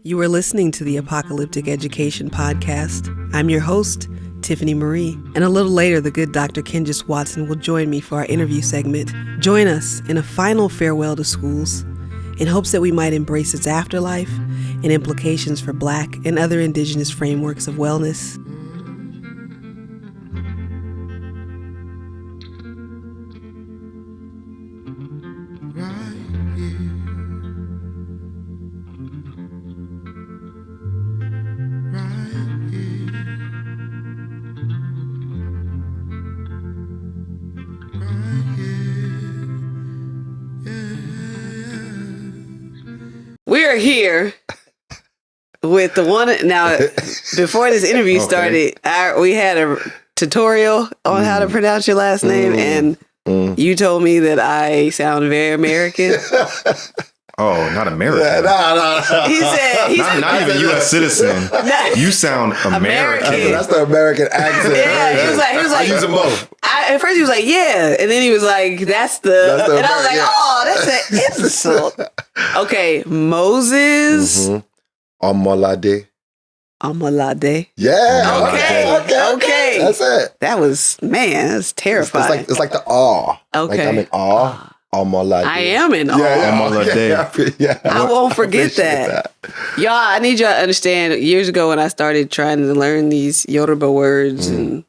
You are listening to the Apocalyptic Education Podcast. I'm your host, Tiffani Marie, and a little later, the good Dr. Kenjus Watson will join me for our interview segment. Join us in a final farewell to schools in hopes that we might embrace its afterlife and implications for Black and other Indigenous frameworks of wellness. We are here with the one. Now, before this interview started, we had a tutorial on how to pronounce your last name, and you told me that I sound very American. Oh, not American. No. He said, he's not even U.S. citizen. You sound American. That's the American accent. Yeah, he was like, I use them both. At first he was like, yeah, and then he was like, that's the and I was like, oh, that's an insult. Okay, Moses Omolade. Omolade. Yeah. Okay. That's it. That's terrifying. It's like the awe. Okay. Like I'm in awe. Omolade. I am in awe. Omolade. Yeah. I won't forget that. Y'all, I need y'all to understand, years ago when I started trying to learn these Yoruba words and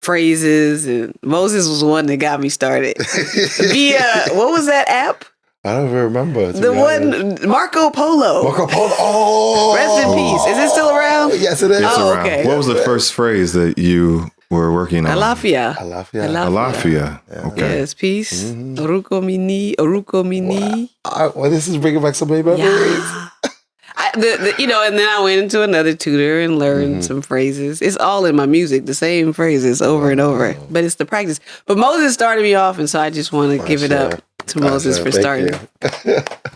phrases, and Moses was one that got me started. Via, what was that app? I don't even remember. The one, Marco Polo. Marco Polo. Oh. Rest in peace. Is it still around? Yes, it is. It's Oh, around. okay. What was the first phrase that you were working on? Alafia. Alafia. Okay. Yes, peace. Oruko mini. Well, this is bringing back so many memories. Yeah. And then I went into another tutor and learned some phrases. It's all in my music, the same phrases over and over, but it's the practice. But Moses started me off, and so I just want to give it up to Moses for starting.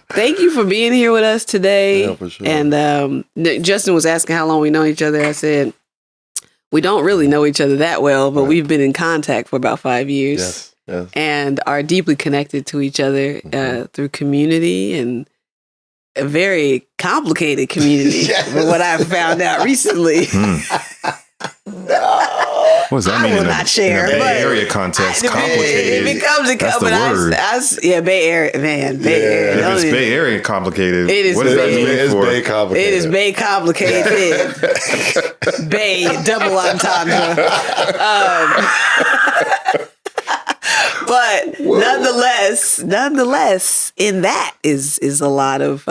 Thank you for being here with us today. Yeah, for sure. And Justin was asking how long we know each other. I said, we don't really know each other that well, but we've been in contact for about 5 years. Yes. And are deeply connected to each other through community and a very complicated community, from what I found out recently. What does that mean? I will not share. In a Bay Area context, complicated. It becomes That's the word. Bay Area, man. Bay Area. If it's Bay Area complicated, what does that mean? It's Bay complicated. It is Bay complicated. Bay double entendre. But nonetheless, in that is a lot of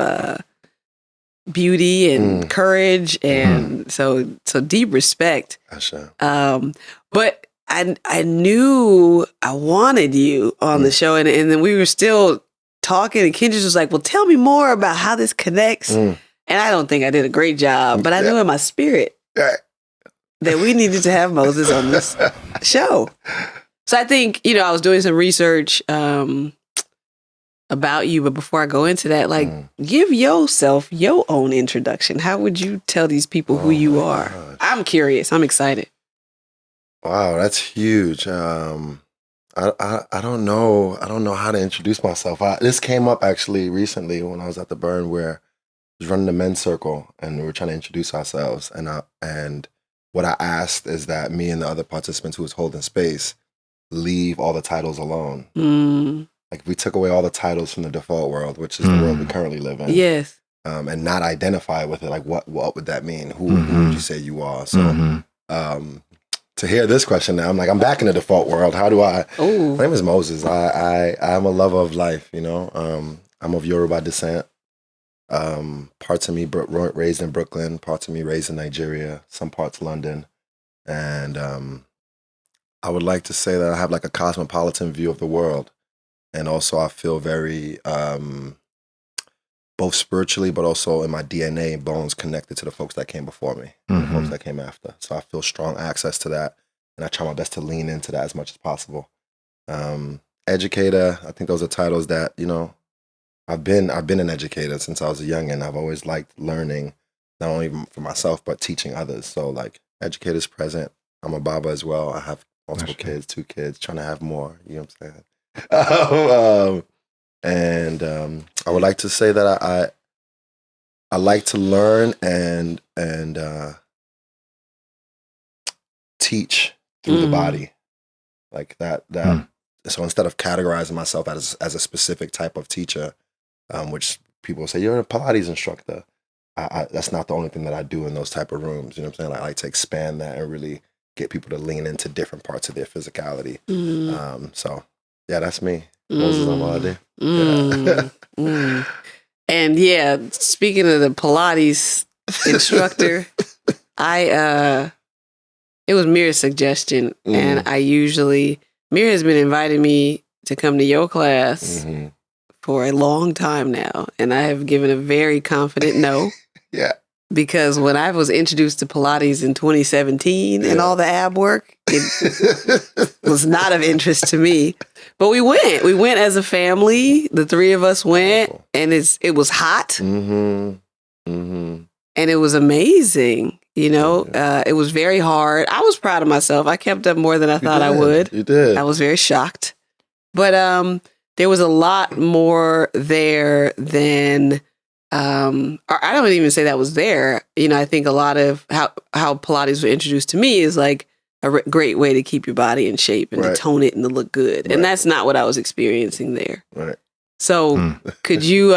beauty and courage, and so deep respect. But I knew I wanted you on the show, and then we were still talking, and Kenjus was like, "Well, tell me more about how this connects." And I don't think I did a great job, but I knew in my spirit that we needed to have Moses on this show. So I think, I was doing some research about you, but before I go into that, give yourself your own introduction. How would you tell these people who you are? Gosh. I'm curious. I'm excited. Wow, that's huge. I don't know. I don't know how to introduce myself. This came up actually recently when I was at the Burn, where I was running the men's circle and we were trying to introduce ourselves. And what I asked is that me and the other participants who was holding space leave all the titles alone. Like if we took away all the titles from the default world, which is the world we currently live in. Yes. And not identify with it. Like what would that mean? Who would you say you are? So to hear this question now, I'm like, I'm back in the default world. How do I? Ooh. My name is Moses. I'm a lover of life, I'm of Yoruba descent. Parts of me raised in Brooklyn, parts of me raised in Nigeria, some parts London. And I would like to say that I have like a cosmopolitan view of the world. And also I feel very, both spiritually, but also in my DNA bones connected to the folks that came before me, the folks that came after. So I feel strong access to that. And I try my best to lean into that as much as possible. Educator, I think those are titles that, I've been an educator since I was a youngin'. I've always liked learning, not only for myself, but teaching others. So like educator's present. I'm a Baba as well. I have multiple kids, 2 kids, trying to have more, you know what I'm saying? I would like to say that I like to learn and teach through the body, like that. So instead of categorizing myself as a specific type of teacher, which people say you're a Pilates instructor, that's not the only thing that I do in those type of rooms. You know what I'm saying? I like to expand that and really get people to lean into different parts of their physicality. So yeah, that's me, Moses Omolade. Yeah. And yeah, speaking of the Pilates instructor, it was Mira's suggestion, and Mira has been inviting me to come to your class for a long time now, and I have given a very confident no. Yeah. Because when I was introduced to Pilates in 2017 and all the ab work, it was not of interest to me. But we went. We went as a family. The three of us went, and it was hot. And it was amazing. You know, it was very hard. I was proud of myself. I kept up more than I thought I would. You did. I was very shocked. But there was a lot more there than... or I don't even say that was there. You know, I think a lot of how Pilates was introduced to me is like a great way to keep your body in shape and to tone it and to look good. And that's not what I was experiencing there. Right. So could you,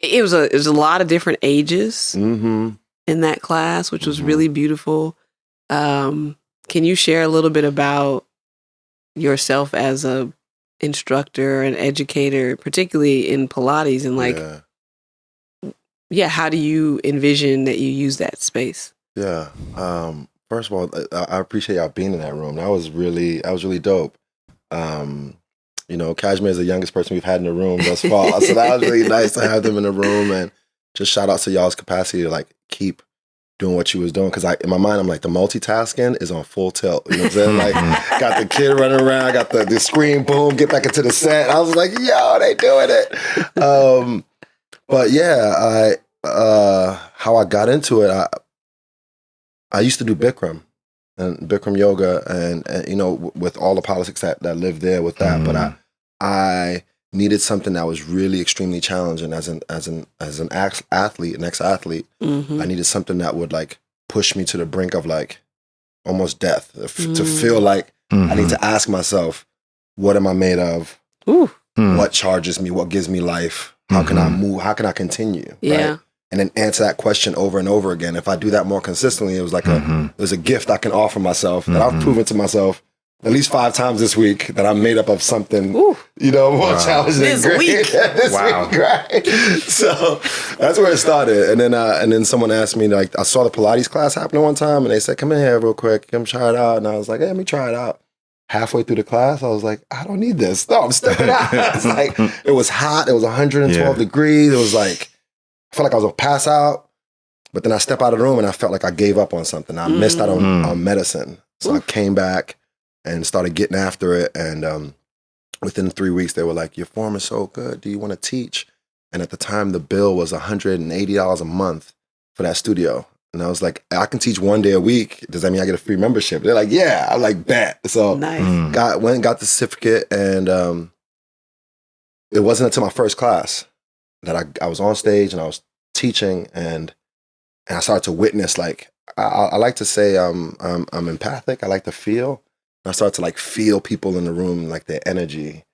it was a lot of different ages in that class, which was really beautiful. Can you share a little bit about yourself as a instructor and educator, particularly in Pilates, and like, how do you envision that you use that space? Yeah. First of all, I appreciate y'all being in that room. That was really dope. You know, Kashmir is the youngest person we've had in the room thus far, so that was really nice to have them in the room. And just shout out to y'all's capacity to like keep doing what you was doing, because in my mind I'm like, the multitasking is on full tilt. You know what I'm saying? Like, got the kid running around, got the screen, boom, get back into the set. I was like, yo, they doing it. But yeah, how I got into it, I used to do Bikram and Bikram yoga, and you know, with all the politics that live there with that. But I needed something that was really extremely challenging as an ex-athlete. I needed something that would like push me to the brink of like almost death, to feel like I need to ask myself, what am I made of? What charges me? What gives me life? How can I move? How can I continue? Yeah. Right? And then answer that question over and over again. If I do that more consistently, it was like it was a gift I can offer myself that I've proven to myself at least 5 times this week that I'm made up of something, you know, more challenging. This week. This week, right? So that's where it started. And then someone asked me, like, I saw the Pilates class happening one time, and they said, come in here real quick, come try it out. And I was like, hey, let me try it out. Halfway through the class, I was like, I don't need this. No, I'm stepping out. It's like, it was hot. It was 112 degrees. It was like, I felt like I was gonna pass out. But then I stepped out of the room and I felt like I gave up on something. I missed out on medicine. So I came back and started getting after it. And within 3 weeks, they were like, your form is so good. Do you want to teach? And at the time, the bill was $180 a month for that studio. And I was like, I can teach 1 day a week. Does that mean I get a free membership? They're like, yeah. I'm like, bet. So nice. got the certificate. And it wasn't until my first class that I was on stage and I was teaching, and I started to witness, like, I like to say I'm empathic. I like to feel. I started to like feel people in the room, like their energy,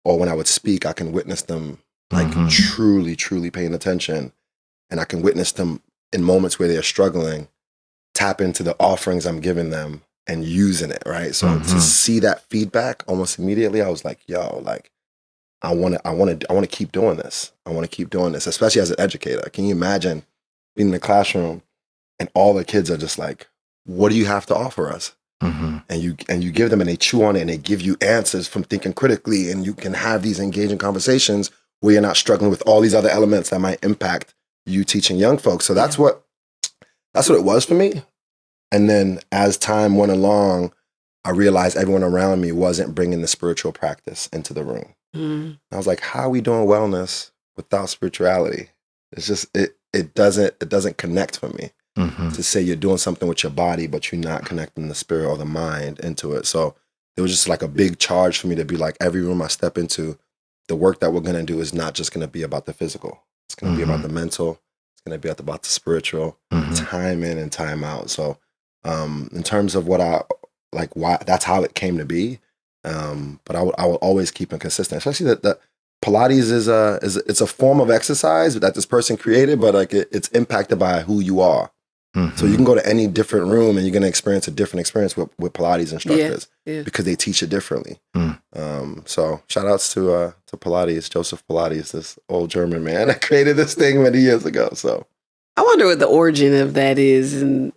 or when I would speak, I can witness them like truly, truly paying attention. And I can witness them in moments where they're struggling, tap into the offerings I'm giving them and using it, right? So to see that feedback almost immediately, I was like, yo, like, I want to keep doing this. I want to keep doing this, especially as an educator. Can you imagine being in the classroom and all the kids are just like, what do you have to offer us? And you give them and they chew on it and they give you answers from thinking critically, and you can have these engaging conversations where you're not struggling with all these other elements that might impact you teaching young folks. So that's what it was for me. And then as time went along, I realized everyone around me wasn't bringing the spiritual practice into the room. I was like, how are we doing wellness without spirituality? It's just, it doesn't connect for me. To say you're doing something with your body, but you're not connecting the spirit or the mind into it. So it was just like a big charge for me to be like, every room I step into, the work that we're going to do is not just going to be about the physical. It's going to be about the mental. It's going to be about the spiritual, time in and time out. So in terms of what why that's how it came to be. But I will always keep it consistent, especially that Pilates it's a form of exercise that this person created, but like it's impacted by who you are. So you can go to any different room and you're going to experience a different experience with Pilates instructors because they teach it differently. So shout outs to Pilates, Joseph Pilates, this old German man that created this thing many years ago. So I wonder what the origin of that is. And,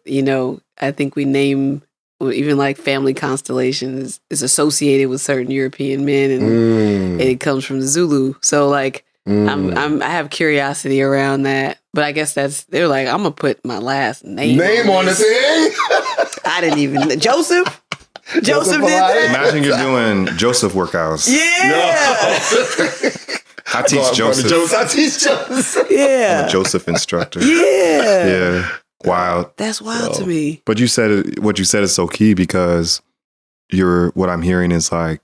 I think we name even like family constellations is associated with certain European men and it comes from the Zulu. So like, I have curiosity around that, but I guess they're like, I'm gonna put my last name on the thing. I didn't even Joseph did that. Imagine you're doing Joseph workouts. I teach Joseph. I teach Joseph. Yeah, I'm a Joseph instructor. Yeah. Wild. That's wild to me. But what you said is so key because what I'm hearing is like,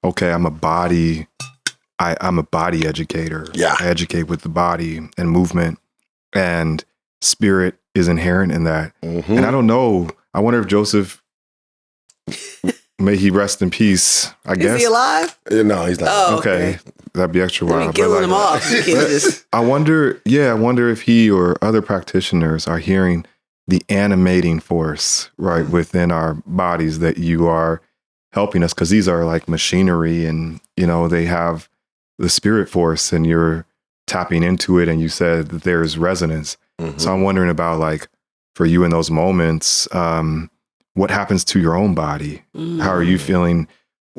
okay, I'm a body educator. Yeah. I educate with the body and movement, and spirit is inherent in that. And I don't know. I wonder if Joseph, may he rest in peace, I guess. Is he alive? No, he's not. Oh, okay. That'd be extra wild. Killing him off. You can't just... I wonder if he or other practitioners are hearing the animating force, right, within our bodies that you are helping us, because these are like machinery and, they have the spirit force and you're tapping into it, and you said that there's resonance. So I'm wondering about, like, for you in those moments, what happens to your own body? How are you feeling?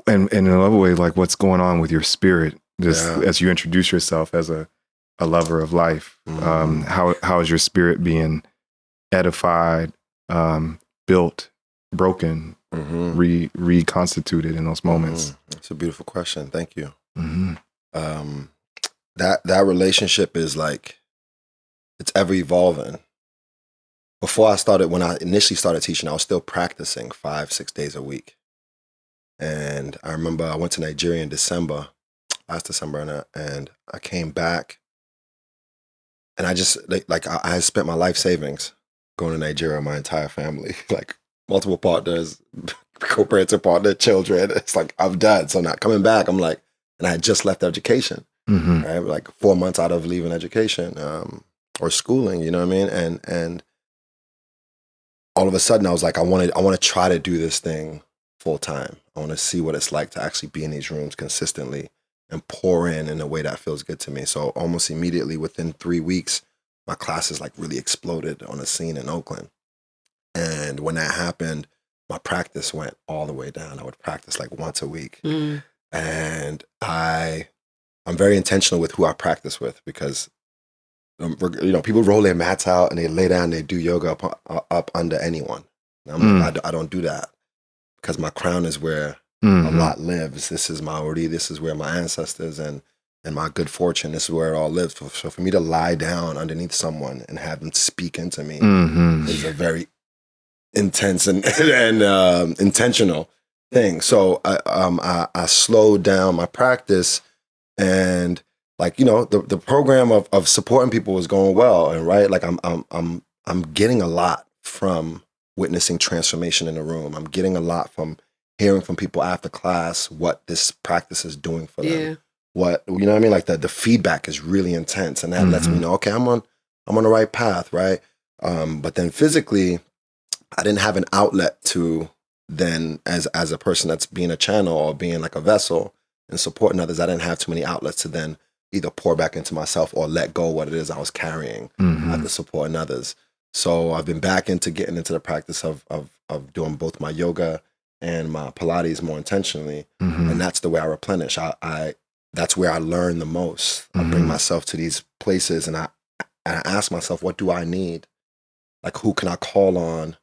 And in another way, like, what's going on with your spirit as you introduce yourself as a lover of life? How is your spirit being edified, built, broken, reconstituted in those moments? That's a beautiful question. Thank you. That relationship is like, it's ever evolving. When I initially started teaching, I was still practicing 5-6 days a week. And I remember I went to Nigeria in last December, and I came back, and I just I spent my life savings going to Nigeria, my entire family, like multiple partners, co-parenting partner, children. It's like, I'm done. So not coming back, I'm like, and I had just left education, right? Like 4 months out of leaving education or schooling, you know what I mean? And all of a sudden I was like, I want to try to do this thing full time. I want to see what it's like to actually be in these rooms consistently and pour in a way that feels good to me. So almost immediately within 3 weeks, my classes like really exploded on the scene in Oakland. And when that happened, my practice went all the way down. I would practice like once a week. And I'm very intentional with who I practice with, because people roll their mats out and they lay down and they do yoga up under anyone. And I'm like, I don't do that, because my crown is where a lot lives. This is my Ori, this is where my ancestors and my good fortune, this is where it all lives. So for me to lie down underneath someone and have them speak into me is a very intense and intentional thing. So I slowed down my practice, and like, the program of supporting people was going well, and right, like I'm getting a lot from witnessing transformation in the room. I'm getting a lot from hearing from people after class what this practice is doing for them. What, you know what I mean? Like the feedback is really intense, and that lets me know, okay, I'm on the right path, right? But then physically, I didn't have an outlet to then, as a person that's being a channel or being like a vessel and supporting others, I didn't have too many outlets to then either pour back into myself or let go of what it is I was carrying after supporting others. So I've been back into getting into the practice of doing both my yoga and my Pilates more intentionally, and that's the way I replenish. That's where I learn the most. I bring myself to these places, and I ask myself, what do I need? Like, who can I call on?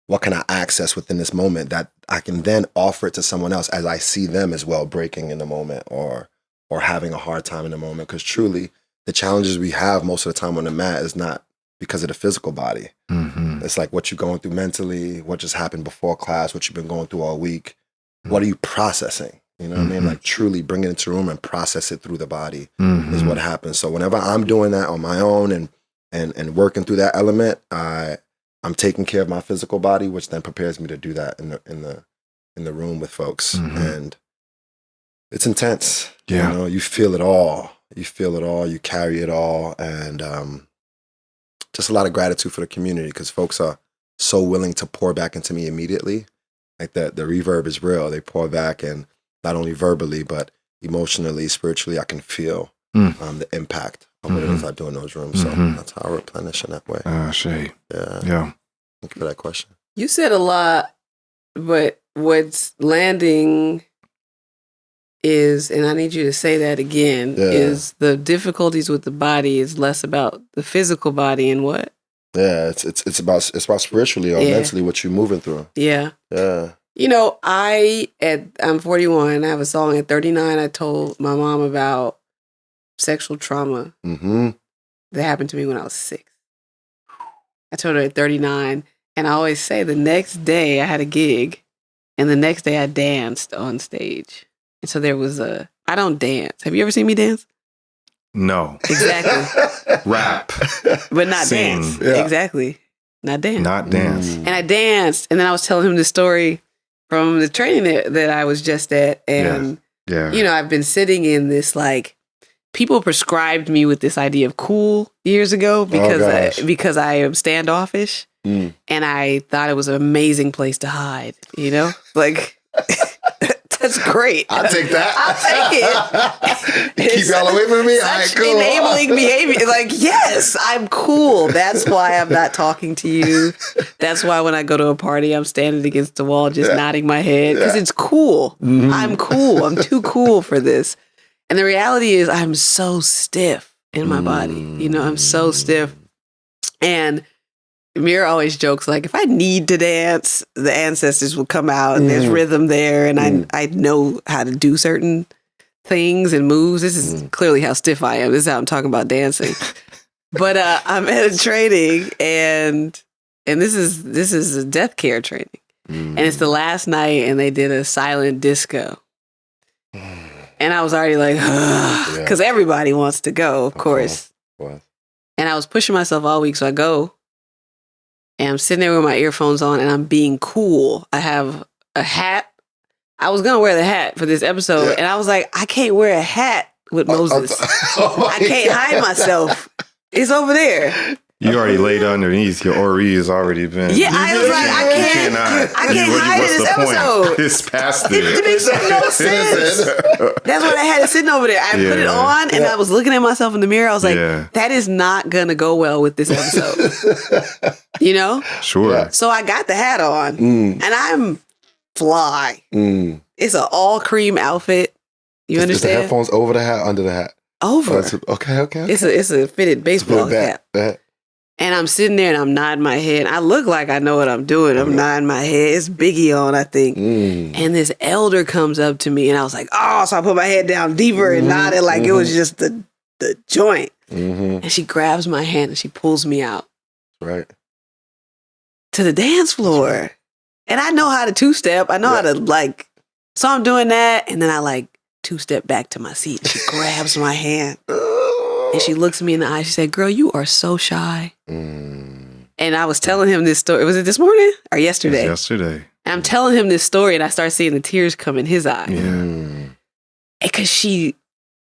What can I access within this moment that I can then offer it to someone else as I see them as well breaking in the moment or having a hard time in the moment? Because truly, the challenges we have most of the time on the mat is not because of the physical body. It's like what you're going through mentally, what just happened before class, what you've been going through all week. What are you processing? You know what I mean? Like truly bring it into the room and process it through the body is what happens. So whenever I'm doing that on my own and working through that element, I'm taking care of my physical body, which then prepares me to do that in the room with folks. And it's intense. Yeah. You know, you feel it all. You feel it all. You carry it all. And just a lot of gratitude for the community because folks are so willing to pour back into me immediately. Like the reverb is real. They pour back, and not only verbally, but emotionally, spiritually, I can feel the impact of what it is I do in those rooms. So that's how I replenish in that way. Shay. Yeah. Thank you for that question. You said a lot, but what's landing is, and I need you to say that again, is the difficulties with the body is less about the physical body and what? Yeah, it's about spiritually or mentally what you're moving through. Yeah. Yeah. You know, I'm 41. I have a song at 39. I told my mom about sexual trauma that happened to me when I was 6. I told her at 39, and I always say the next day I had a gig, and the next day I danced on stage. And so there was I don't dance. Have you ever seen me dance? No. Exactly. Rap. But not Sing. dance. Yeah. Exactly. Not dance. Not dance. And I danced, and then I was telling him the story from the training that I was just at. And, you know, I've been sitting in this, like, people prescribed me with this idea of cool years ago because I am standoffish. And I thought it was an amazing place to hide, you know? Like... That's great. I'll take that. I'll take it. Keep y'all away from me? All right, cool. Enabling behavior. Like, yes, I'm cool. That's why I'm not talking to you. That's why when I go to a party, I'm standing against the wall, just nodding my head. Because it's cool. I'm cool. I'm too cool for this. And the reality is I'm so stiff in my body. You know, I'm so stiff. And Mir always jokes, like, if I need to dance, the ancestors will come out and there's rhythm there and I know how to do certain things and moves. This is clearly how stiff I am. This is how I'm talking about dancing. But I'm at a training and this is a death care training. And it's the last night and they did a silent disco. And I was already like, because everybody wants to go, of course. And I was pushing myself all week, so I go. And I'm sitting there with my earphones on and I'm being cool. I have a hat. I was going to wear the hat for this episode. And I was like, I can't wear a hat with Moses. I can't hide myself. It's over there. You already laid underneath. Your Ori has already been. Yeah, I was like, I can't hide in this episode. It's past it. It makes no sense. That's what I had it sitting over there. I put it on and I was looking at myself in the mirror. I was like, that is not going to go well with this episode. You know? Sure. So I got the hat on and I'm fly. It's an all cream outfit. You understand? Is the headphones over the hat, under the hat? Over. Okay. It's a fitted baseball cap. And I'm sitting there and I'm nodding my head. I look like I know what I'm doing. I'm nodding my head. It's Biggie on, I think. And this elder comes up to me and I was like, oh, so I put my head down deeper and nodded like it was just the joint. And she grabs my hand and she pulls me out. Right. To the dance floor. Right. And I know how to two-step. I know how to so I'm doing that. And then I two-step back to my seat. She grabs my hand. And she looks me in the eye. She said, girl, you are so shy. And I was telling him this story. Was it this morning or yesterday? Yesterday. And I'm telling him this story and I start seeing the tears come in his eye. Yeah. Because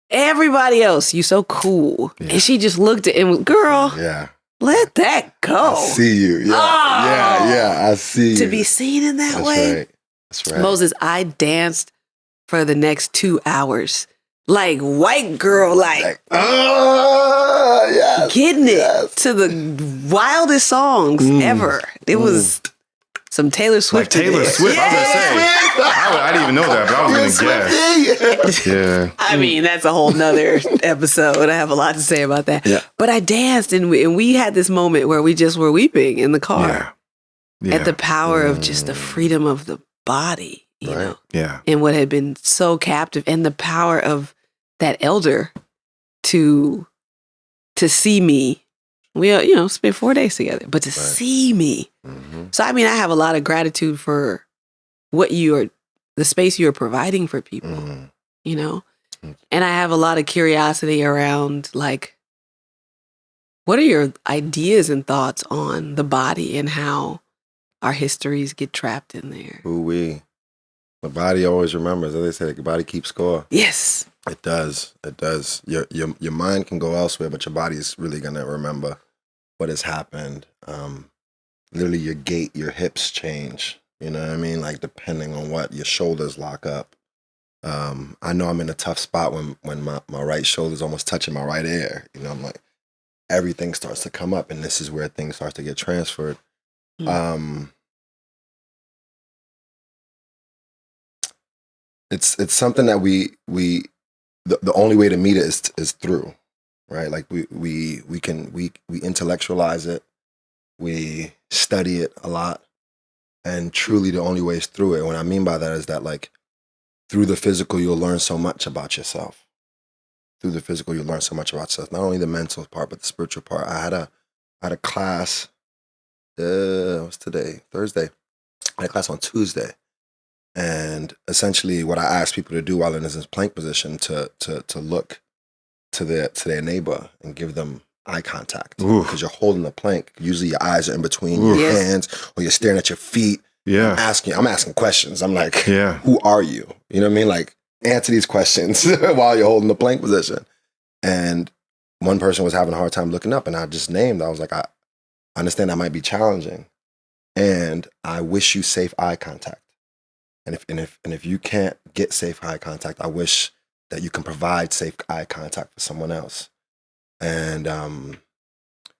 everybody else, you so cool. Yeah. And she just looked at him, girl, let that go. I see you. Yeah. I see you. To be seen in that way. Right. That's right. Moses, I danced for the next 2 hours. Like white girl, getting it to the wildest songs ever. It was some Taylor Swift. Like Taylor Swift, I was going to say. I didn't even know that, but I was going to guess. Yeah. I mean, that's a whole nother episode. I have a lot to say about that. Yeah. But I danced and we had this moment where we just were weeping in the car at the power of just the freedom of the body. You know? Yeah. And what had been so captive and the power of that elder to see me. We, spent 4 days together, but to see me. So, I mean, I have a lot of gratitude for the the space you're providing for people, you know? And I have a lot of curiosity around, like, what are your ideas and thoughts on the body and how our histories get trapped in there? The body always remembers. As they say, the body keeps score. Yes. It does. It does. Your mind can go elsewhere, but your body is really going to remember what has happened. Literally, your gait, your hips change. You know what I mean? Like, depending on what, your shoulders lock up. I know I'm in a tough spot when my right shoulder's almost touching my right ear. You know, I'm like, everything starts to come up, and this is where things start to get transferred. It's something that the only way to meet it is through, right? Like we intellectualize it, we study it a lot, and truly the only way is through it. And what I mean by that is that, like, through the physical, you'll learn so much about yourself. Through the physical, you'll learn so much about yourself. Not only the mental part, but the spiritual part. I had a class. What's today? Thursday. I had a class on Tuesday. And essentially what I asked people to do while in this plank position to look to their neighbor and give them eye contact. Because you're holding the plank. Usually your eyes are in between your hands, or you're staring at your feet. Yeah. I'm asking questions. I'm like, who are you? You know what I mean? Like, answer these questions while you're holding the plank position. And one person was having a hard time looking up, and I just named. I was like, I understand that might be challenging, and I wish you safe eye contact. And if you can't get safe eye contact, I wish that you can provide safe eye contact for someone else. And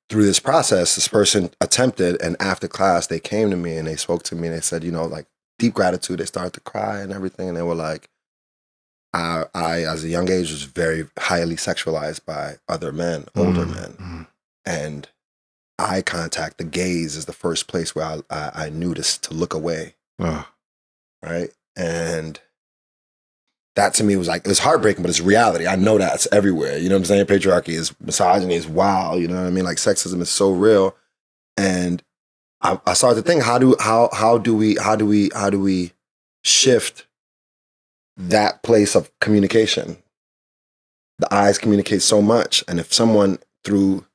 through this process, this person attempted, and after class, they came to me and they spoke to me and they said, you know, like, deep gratitude. They started to cry and everything. And they were like, I as a young age, was very highly sexualized by other men, older men. And eye contact, the gaze, is the first place where I knew to look away. Right? And that to me was like, it was heartbreaking, but it's reality. I know that it's everywhere. You know what I'm saying? Patriarchy is, misogyny is wild. You know what I mean? Like, sexism is so real. And I started to think, how do we shift that place of communication? The eyes communicate so much. And if someone, through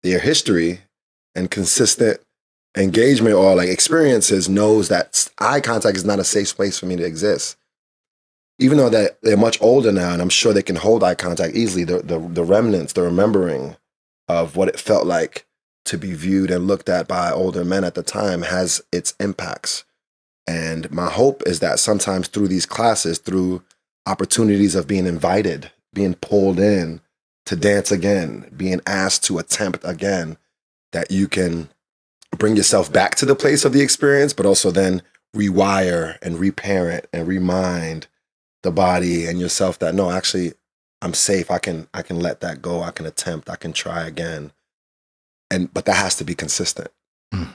their history and consistent engagement or like experiences, knows that eye contact is not a safe place for me to exist, even though that they're much older now, and I'm sure they can hold eye contact easily, the remnants, the remembering of what it felt like to be viewed and looked at by older men at the time has its impacts. And my hope is that sometimes through these classes, through opportunities of being invited, being pulled in to dance again, being asked to attempt again, that you can bring yourself back to the place of the experience, but also then rewire and reparent and remind the body and yourself that, no, actually, I'm safe. I can let that go. I can attempt. I can try again. But that has to be consistent.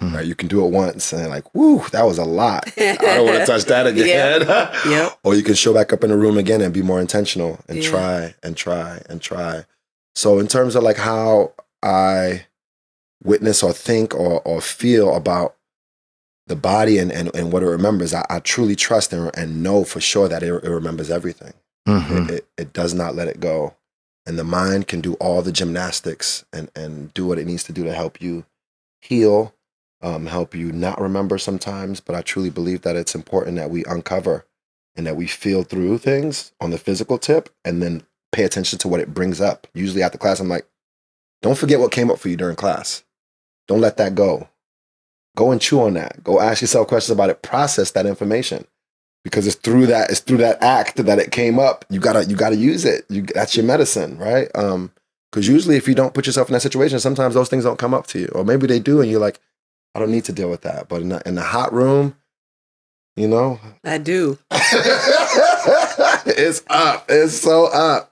Right? You can do it once and like, woo, that was a lot. I don't want to touch that again. Or you can show back up in the room again and be more intentional and try and try and try. So in terms of like how I witness or think or feel about the body and what it remembers, I truly trust and know for sure that it remembers everything. It does not let it go. And the mind can do all the gymnastics and do what it needs to do to help you heal, help you not remember sometimes. But I truly believe that it's important that we uncover and that we feel through things on the physical tip and then pay attention to what it brings up. Usually after class, I'm like, don't forget what came up for you during class. Don't let that go. Go and chew on that. Go ask yourself questions about it. Process that information, because it's through that act that it came up. You gotta use it. That's your medicine, right? Because usually, if you don't put yourself in that situation, sometimes those things don't come up to you, or maybe they do, and you're like, I don't need to deal with that. But in the hot room, you know, I do. It's up. It's so up.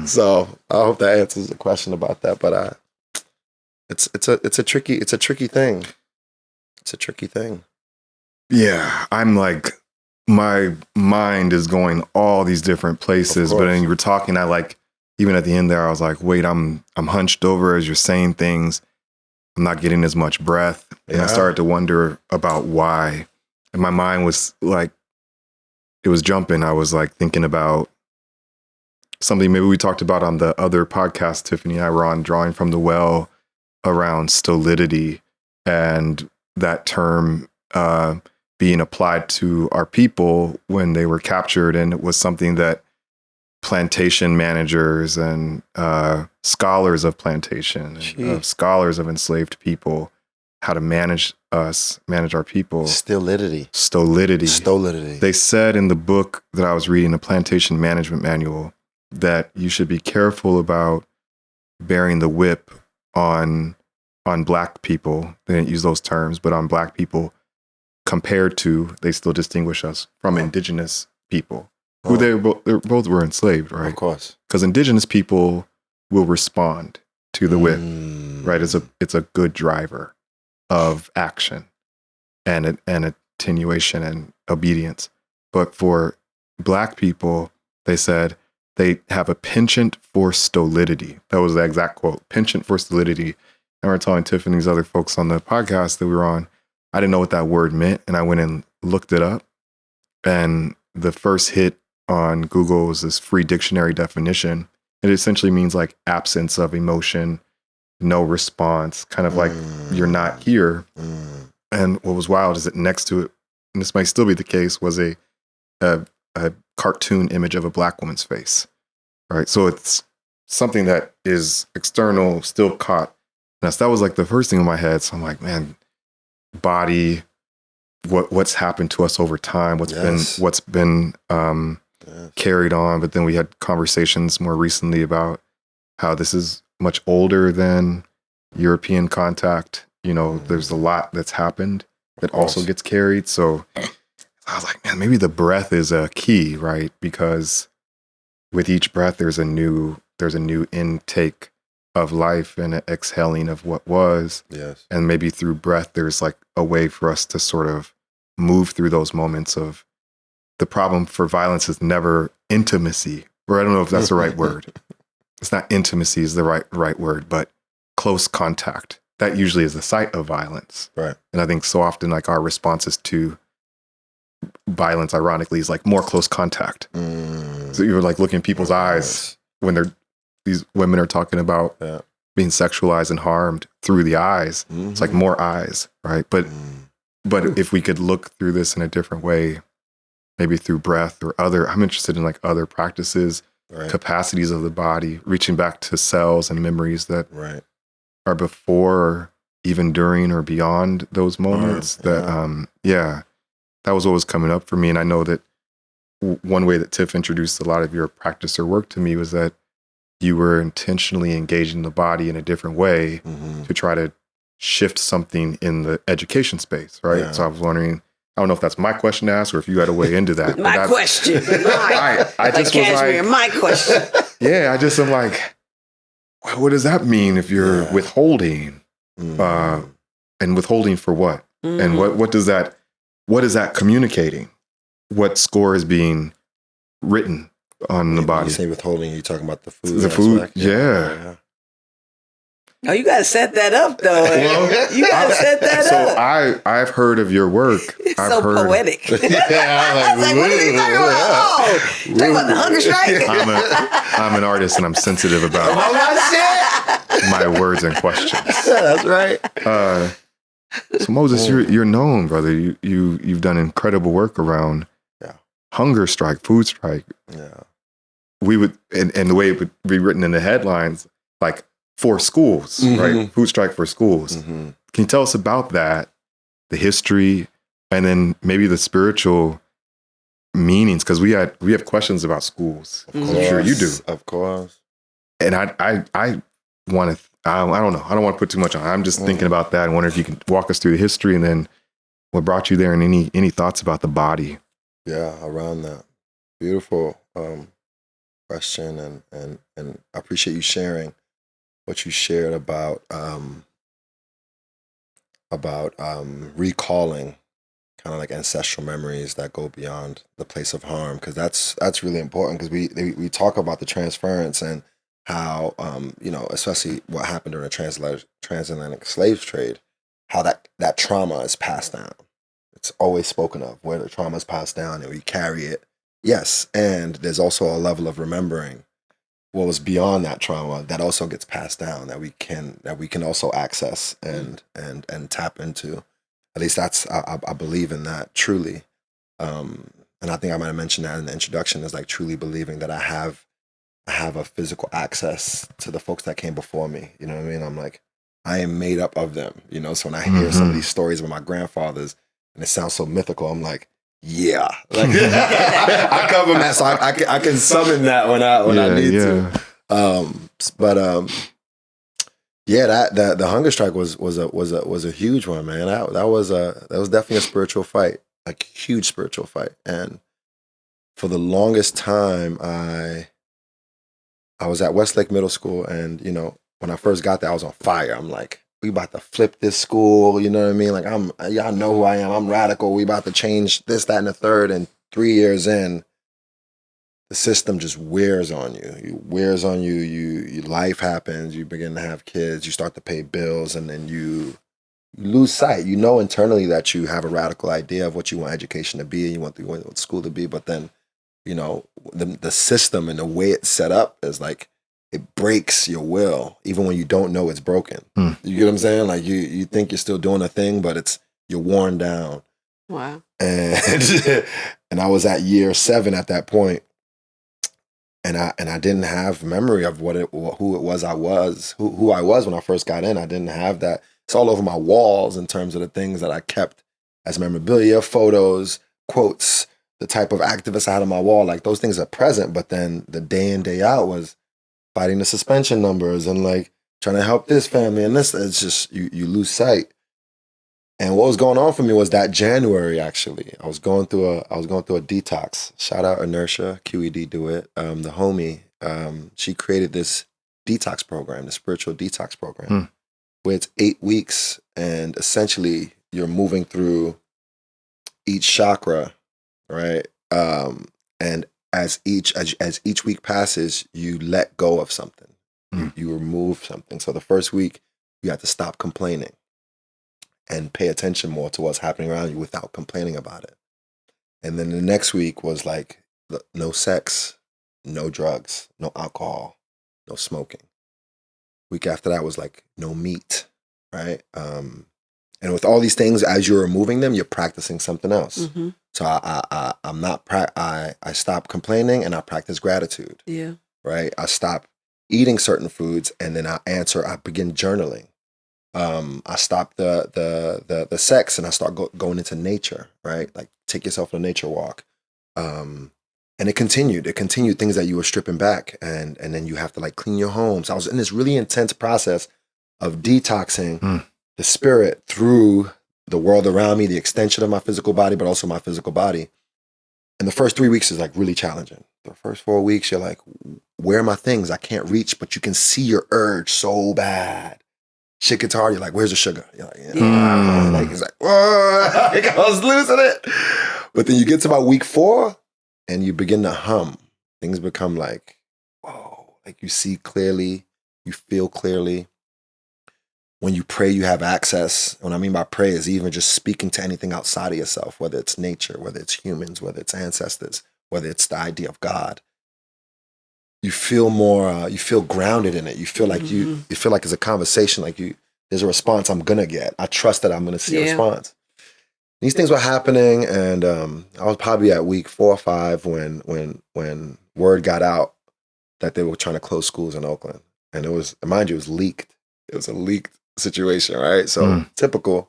So I hope that answers the question about that. But it's a tricky thing. It's a tricky thing. Yeah, I'm like, my mind is going all these different places. But then you were talking, I like, even at the end there, I was like, wait, I'm hunched over as you're saying things. I'm not getting as much breath. And I started to wonder about why. And my mind was like it was jumping, I was like thinking about something maybe we talked about on the other podcast Tiffani and I were on, drawing from the well, around stolidity, and that term being applied to our people when they were captured. And it was something that plantation managers and scholars of plantation, scholars of enslaved people, how to manage our people. Stolidity. They said in the book that I was reading, the plantation management manual, that you should be careful about bearing the whip on Black people. They didn't use those terms, but on Black people, compared to, they still distinguish us from indigenous people, who they both were enslaved, right? Of course. Because indigenous people will respond to the whip, right? It's a good driver of action and attenuation and obedience. But for Black people, they said they have a penchant for stolidity. That was the exact quote, penchant for stolidity. And we're telling Tiff and these other folks on the podcast that we were on, I didn't know what that word meant. And I went and looked it up. And the first hit on Google was this free dictionary definition. It essentially means like absence of emotion, no response, kind of like you're not here. And what was wild is that next to it, and this might still be the case, was a cartoon image of a Black woman's face, right? So it's something that is external, still caught. And that was like the first thing in my head. So I'm like, man, body, what's happened to us over time, what's been carried on. But then we had conversations more recently about how this is much older than European contact. You know, there's a lot that's happened that also gets carried. So I was like, man, maybe the breath is a key, right? Because with each breath, there's a new intake of life and an exhaling of what was. Yes. And maybe through breath, there's like a way for us to sort of move through those moments of, the problem for violence is never intimacy, or I don't know if that's the right word. It's not intimacy is the right word, but close contact. That usually is the site of violence. Right. And I think so often like our responses to violence, ironically, is like more close contact. So you're like looking in people's eyes when these women are talking about being sexualized and harmed through the eyes. It's like more eyes, right? But if we could look through this in a different way, maybe through breath or I'm interested in like other practices, capacities of the body, reaching back to cells and memories that are before, even during or beyond those moments. That was what was coming up for me. And I know that one way that Tiff introduced a lot of your practicer work to me was that you were intentionally engaging the body in a different way to try to shift something in the education space, right? Yeah. So I was wondering, I don't know if that's my question to ask or if you had a way into that. My question. I just was like, my question. Yeah, I just am like, well, what does that mean if you're withholding? And withholding for what? And what is that communicating? What score is being written on the body? You say withholding, you're talking about the food. The food, yeah. Oh, you gotta set that up, though. Well, you gotta set that up. So I've heard of your work. I've heard poetic. I was like, what is he talking about? Oh, talking about the hunger strike? I'm an artist, and I'm sensitive about my words and questions. That's right. So Moses, you're known, brother. You've done incredible work around hunger strike, food strike. Yeah. We would, and the way it would be written in the headlines, like, for schools, right? Food strike for schools. Can you tell us about that, the history, and then maybe the spiritual meanings? Because we have questions about schools. I'm sure you do. Of course. And I want to, I don't know. I don't want to put too much on. I'm just thinking about that and wonder if you can walk us through the history and then what brought you there and any thoughts about the body. Yeah, around that. Beautiful question. And I appreciate you sharing what you shared about recalling kind of like ancestral memories that go beyond the place of harm, because that's really important, because we talk about the transference and how especially what happened during the transatlantic slave trade, how that trauma is passed down. It's always spoken of, where the trauma is passed down and we carry it Yes. And there's also a level of remembering what was beyond that trauma that also gets passed down, that we can also access and tap into. At least that's, I believe in that truly. And I think I might have mentioned that in the introduction, is like truly believing that I have a physical access to the folks that came before me. You know what I mean? I'm like, I am made up of them, you know? So when I hear some of these stories of my grandfathers and it sounds so mythical, I'm like, yeah, like I cover that, so I can summon that when I need to. Yeah, that the hunger strike was a huge one, man. That was definitely a spiritual fight, like huge spiritual fight. And for the longest time, I was at Westlake Middle School, and you know, when I first got there, I was on fire. I'm like, we about to flip this school, you know what I mean? Like, y'all know who I am. I'm radical. We about to change this, that, and the third. And 3 years in, the system just wears on you. It wears on you. You life happens. You begin to have kids. You start to pay bills, and then you lose sight. You know internally that you have a radical idea of what you want education to be, and you want school to be. But then, you know, the system and the way it's set up is like, it breaks your will, even when you don't know it's broken. You get what I'm saying? Like you think you're still doing a thing, but you're worn down. Wow. And I was at year 7 at that point, and I didn't have memory of who I was when I first got in. I didn't have that. It's all over my walls in terms of the things that I kept as memorabilia, photos, quotes, the type of activist I had on my wall. Like those things are present, but then the day in, day out was fighting the suspension numbers and like trying to help this family and this. It's just you lose sight. And what was going on for me was that January, actually, I was going through a detox. Shout out Inertia, QED do it. The homie, she created this detox program, the spiritual detox program, where it's 8 weeks, and essentially you're moving through each chakra, right? And as each week passes, you let go of something. You remove something. So the first week, you have to stop complaining and pay attention more to what's happening around you without complaining about it. And then the next week was like, no sex, no drugs, no alcohol, no smoking. Week after that was like, no meat, right? And with all these things, as you're removing them, you're practicing something else. Mm-hmm. So I stop complaining and I practice gratitude. Yeah. Right. I stop eating certain foods, and then I begin journaling. I stop the sex, and I start going into nature. Right. Like take yourself on a nature walk. And it continued things that you were stripping back, and then you have to like clean your home. So I was in this really intense process of detoxing the spirit through the world around me, the extension of my physical body, but also my physical body. And the first 3 weeks is like really challenging. The first 4 weeks, you're like, where are my things? I can't reach, but you can see your urge so bad. Shit gets hard. You're like, where's the sugar? You're like, yeah. Like it's like, whoa, like I was losing it. But then you get to about week 4 and you begin to hum. Things become like, whoa, like you see clearly, you feel clearly. When you pray, you have access. What I mean by pray is even just speaking to anything outside of yourself, whether it's nature, whether it's humans, whether it's ancestors, whether it's the idea of God. You feel more, you feel grounded in it. You feel like you feel like it's a conversation, like there's a response I'm gonna get. I trust that I'm gonna see a response. These things were happening, and I was probably at week 4 or 5 when word got out that they were trying to close schools in Oakland. And it was, mind you, it was leaked. It was a leaked situation, right? So typical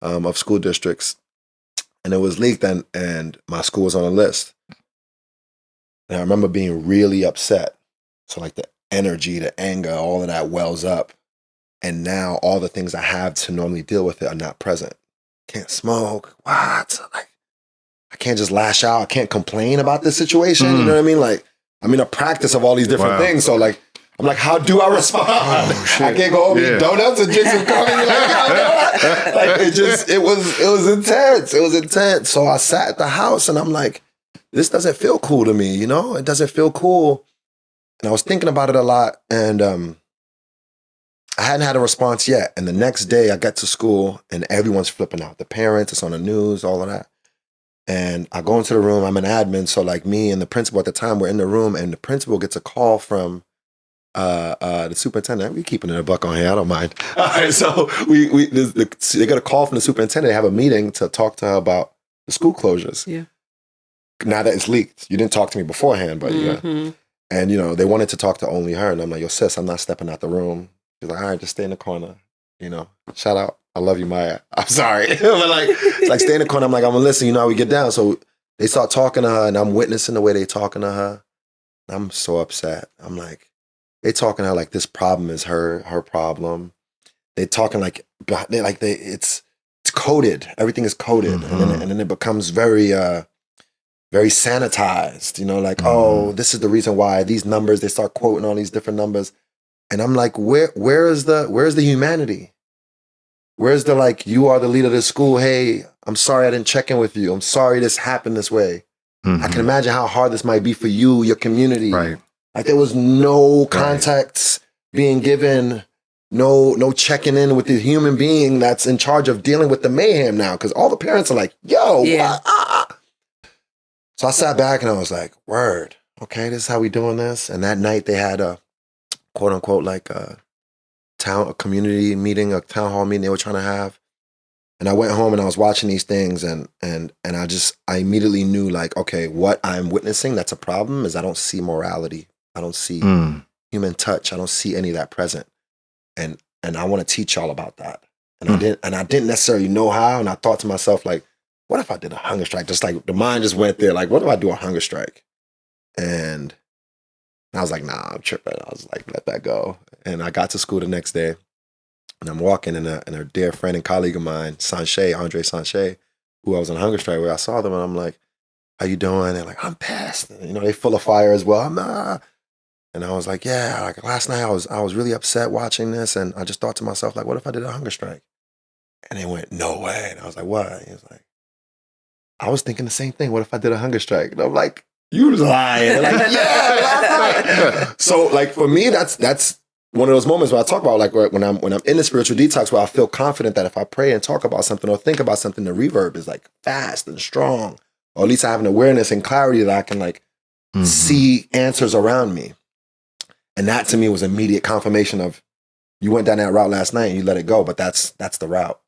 of school districts. And it was leaked, and my school was on a list. And I remember being really upset. So like the energy, the anger, all of that wells up. And now all the things I have to normally deal with it are not present. Can't smoke. What? Like, I can't just lash out. I can't complain about this situation. You know what I mean? Like, I'm in a practice of all these different things. So like, I'm like, how do I respond? I can't go eat donuts and drink some coffee. Like it was intense. It was intense. So I sat at the house and I'm like, this doesn't feel cool to me, you know? It doesn't feel cool. And I was thinking about it a lot, and I hadn't had a response yet. And the next day I got to school and everyone's flipping out. The parents, it's on the news, all of that. And I go into the room, I'm an admin, so like me and the principal at the time, we're in the room, and the principal gets a call from the superintendent. We keeping it a buck on here, I don't mind. All right, so they got a call from the superintendent. They have a meeting to talk to her about the school closures. Yeah. Now that it's leaked, you didn't talk to me beforehand, but yeah. And they wanted to talk to only her, and I'm like, yo, sis, I'm not stepping out the room. She's like, all right, just stay in the corner. Shout out, I love you, Maya. I'm sorry, but like, it's like stay in the corner. I'm like, I'm gonna listen. You know how we get down. So they start talking to her, and I'm witnessing the way they talking to her. I'm so upset. I'm like, they talking to her like this problem is her problem. They talking like it's coded. Everything is coded, and then it becomes very very sanitized. Like, oh, this is the reason why these numbers. They start quoting all these different numbers, and I'm like, where is the humanity? Where's the like, you are the leader of the school. Hey, I'm sorry I didn't check in with you. I'm sorry this happened this way. I can imagine how hard this might be for you, your community. Right. Like there was no contacts being given, no checking in with the human being that's in charge of dealing with the mayhem now. Because all the parents are like, yo, So I sat back and I was like, word, okay, this is how we doing this. And that night they had a quote unquote like a community meeting, a town hall meeting they were trying to have. And I went home and I was watching these things and I immediately knew like, okay, what I'm witnessing that's a problem is I don't see morality. I don't see human touch. I don't see any of that present. And I want to teach y'all about that. And I didn't necessarily know how. And I thought to myself, like, what if I did a hunger strike? Just like the mind just went there. Like, what if I do a hunger strike? And I was like, nah, I'm tripping. I was like, let that go. And I got to school the next day. And I'm walking, and a dear friend and colleague of mine, Andre Sanchez, who I was on a hunger strike with, I saw them, and I'm like, how you doing? They're like, I'm pissed. They full of fire as well. And I was like, yeah, like last night I was really upset watching this, and I just thought to myself, like, what if I did a hunger strike? And they went, no way. And I was like, what? He was like, I was thinking the same thing. What if I did a hunger strike? And I'm like, you lying. They're like, yeah, last night. So like for me, that's one of those moments where I talk about like when I'm in the spiritual detox where I feel confident that if I pray and talk about something or think about something, the reverb is like fast and strong, or at least I have an awareness and clarity that I can like see answers around me. And that to me was immediate confirmation of you went down that route last night and you let it go, but that's the route.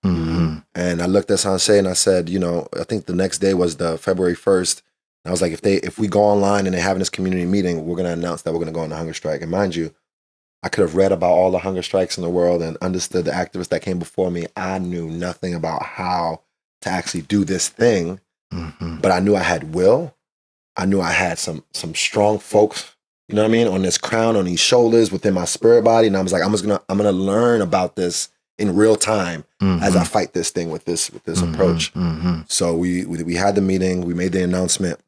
And I looked at Sansei and I said, I think the next day was the February 1st. And I was like, if we go online and they're having this community meeting, we're going to announce that we're going to go on a hunger strike. And mind you, I could have read about all the hunger strikes in the world and understood the activists that came before me. I knew nothing about how to actually do this thing, but I knew I had will. I knew I had some strong folks, you know what I mean, on this crown, on these shoulders, within my spirit body. And I was like, I'm gonna learn about this in real time as I fight this thing with this approach. So we had the meeting, we made the announcement,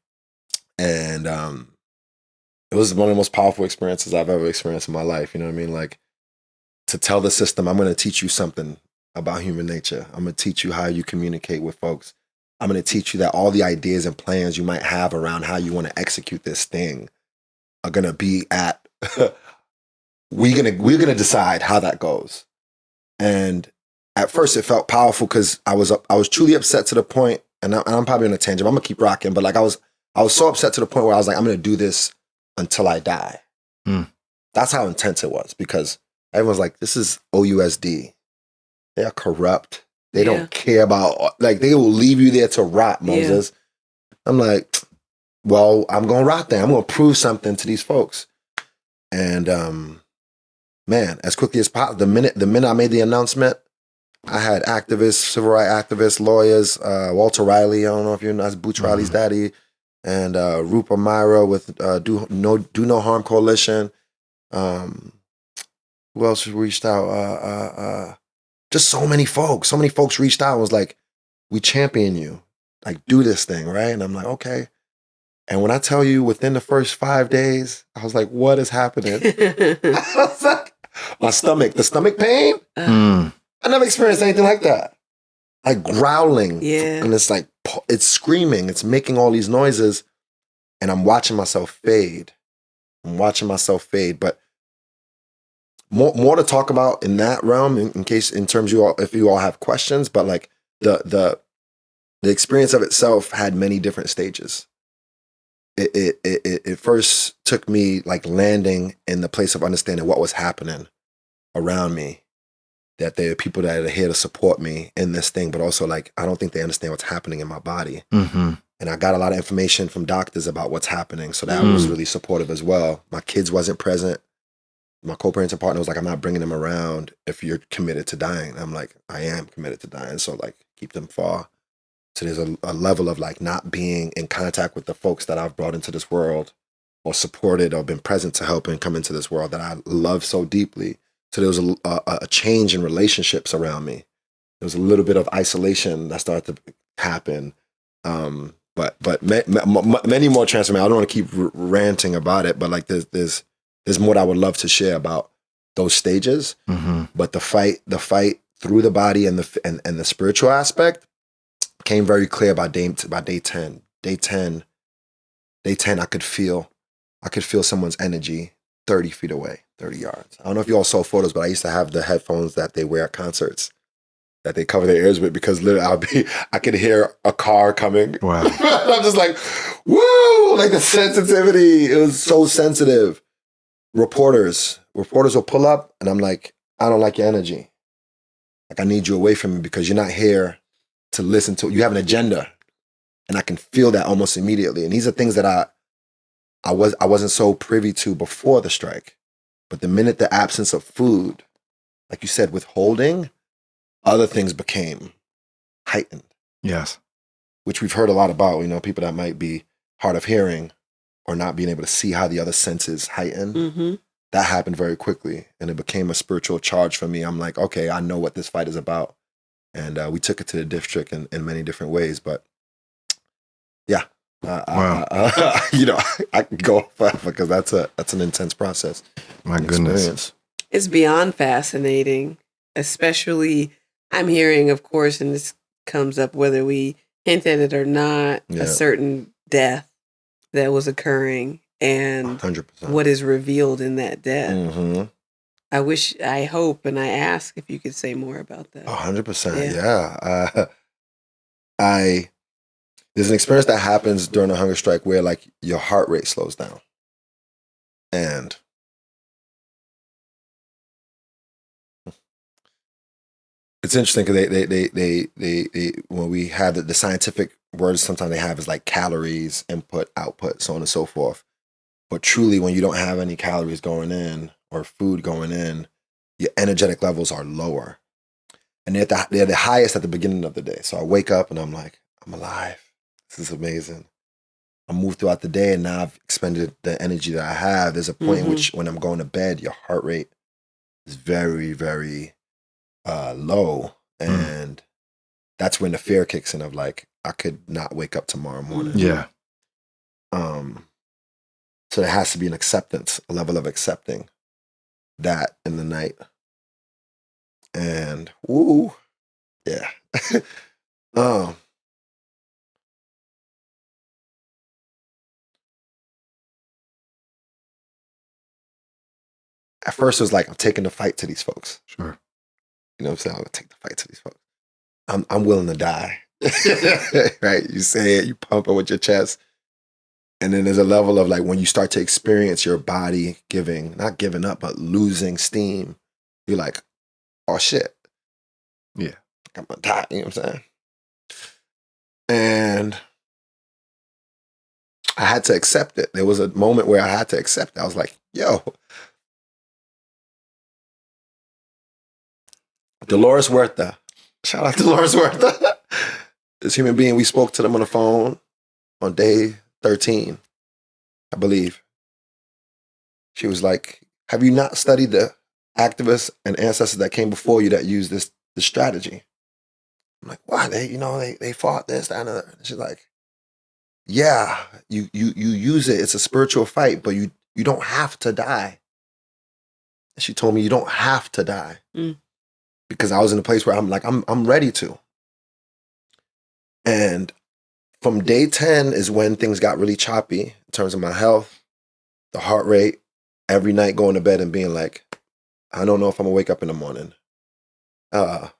and it was one of the most powerful experiences I've ever experienced in my life. You know what I mean? Like to tell the system, I'm going to teach you something about human nature. I'm going to teach you how you communicate with folks. I'm going to teach you that all the ideas and plans you might have around how you want to execute this thing are going to be at, we're going to decide how that goes. And at first it felt powerful because I was truly upset to the point, and I'm probably on a tangent, I'm going to keep rocking, but like I was so upset to the point where I was like, I'm going to do this until I die. That's how intense it was, because everyone's like, this is OUSD. They are corrupt. They don't care about, like, they will leave you there to rot, Moses. I'm like, well, I'm going to rot there. I'm going to prove something to these folks. And man, as quickly as possible, the minute I made the announcement, I had activists, civil rights activists, lawyers, Walter Riley, I don't know if you know, that's Boots Riley's daddy, and Rupa Myra with Do No Harm Coalition. Who else reached out? Just so many folks reached out and was like, we champion you. Like, do this thing, right? And I'm like, okay. And when I tell you, within the first 5 days, I was like, what is happening? I was like, the stomach pain? I never experienced anything like that. Like growling. And it's like, it's screaming. It's making all these noises. And I'm watching myself fade. But more to talk about in that realm, in terms if you all have questions. But like the the experience of itself had many different stages. It first took me like landing in the place of understanding what was happening around me, that there are people that are here to support me in this thing, but also like, I don't think they understand what's happening in my body. Mm-hmm. And I got a lot of information from doctors about what's happening. So that was really supportive as well. My kids wasn't present. My co-parenting partner was like, I'm not bringing them around if you're committed to dying. I'm like, I am committed to dying. So like, keep them far. So there's a level of like not being in contact with the folks that I've brought into this world or supported or been present to help and come into this world that I love so deeply. So there was a change in relationships around me. There was a little bit of isolation that started to happen. But many more transformations. I don't want to keep ranting about it, but like there's more that I would love to share about those stages. Mm-hmm. But the fight through the body and the spiritual aspect became very clear by day 10. Day 10, I could feel someone's energy 30 feet away, 30 yards. I don't know if you all saw photos, but I used to have the headphones that they wear at concerts that they cover their ears with, because literally I could hear a car coming. Wow. I'm just like, woo, like the sensitivity. It was so sensitive. Reporters will pull up and I'm like, I don't like your energy. Like, I need you away from me because you're not here to listen to, you have an agenda. And I can feel that almost immediately. And these are things that I wasn't so privy to before the strike. But the minute the absence of food, like you said, withholding, other things became heightened. Yes. Which we've heard a lot about, people that might be hard of hearing or not being able to see how the other senses heighten. Mm-hmm. That happened very quickly. And it became a spiritual charge for me. I'm like, okay, I know what this fight is about. And we took it to the district in many different ways. But yeah, wow. I can go forever because that's an intense process. My goodness. Experience. It's beyond fascinating, especially I'm hearing, of course, and this comes up whether we hint at it or not, a certain death that was occurring and 100%. what is revealed in that death. Mm-hmm. I hope, and I ask if you could say more about that. 100%. Yeah. There's an experience that happens during a hunger strike where like your heart rate slows down. And it's interesting because they when we have the scientific words sometimes they have is like calories, input, output, so on and so forth. But truly, when you don't have any calories going in or food going in, your energetic levels are lower. And they're the highest at the beginning of the day. So I wake up and I'm like, I'm alive. This is amazing. I move throughout the day and now I've expended the energy that I have. There's a point in which when I'm going to bed, your heart rate is very, very low. And that's when the fear kicks in of like, I could not wake up tomorrow morning. Yeah. So there has to be an acceptance, a level of accepting that in the night. And yeah. At first it was like, I'm taking the fight to these folks. Sure. You know what I'm saying? I'm gonna take the fight to these folks. I'm willing to die. Right? You say it, you pump it with your chest. And then there's a level of like when you start to experience your body not giving up, but losing steam, you're like, oh shit. Yeah. I'm gonna die, you know what I'm saying? And I had to accept it. There was a moment where I had to accept it. I was like, yo. Dolores Huerta. Shout out to Dolores Huerta. This human being, we spoke to them on the phone on day 13, I believe. She was like, have you not studied the activists and ancestors that came before you that used this strategy? I'm like, why? They fought this, that, and the other. She's like, yeah, you use it. It's a spiritual fight, but you don't have to die. And she told me you don't have to die. Because I was in a place where I'm like, I'm ready to. And from day 10 is when things got really choppy in terms of my health, the heart rate, every night going to bed and being like, I don't know if I'm gonna wake up in the morning. And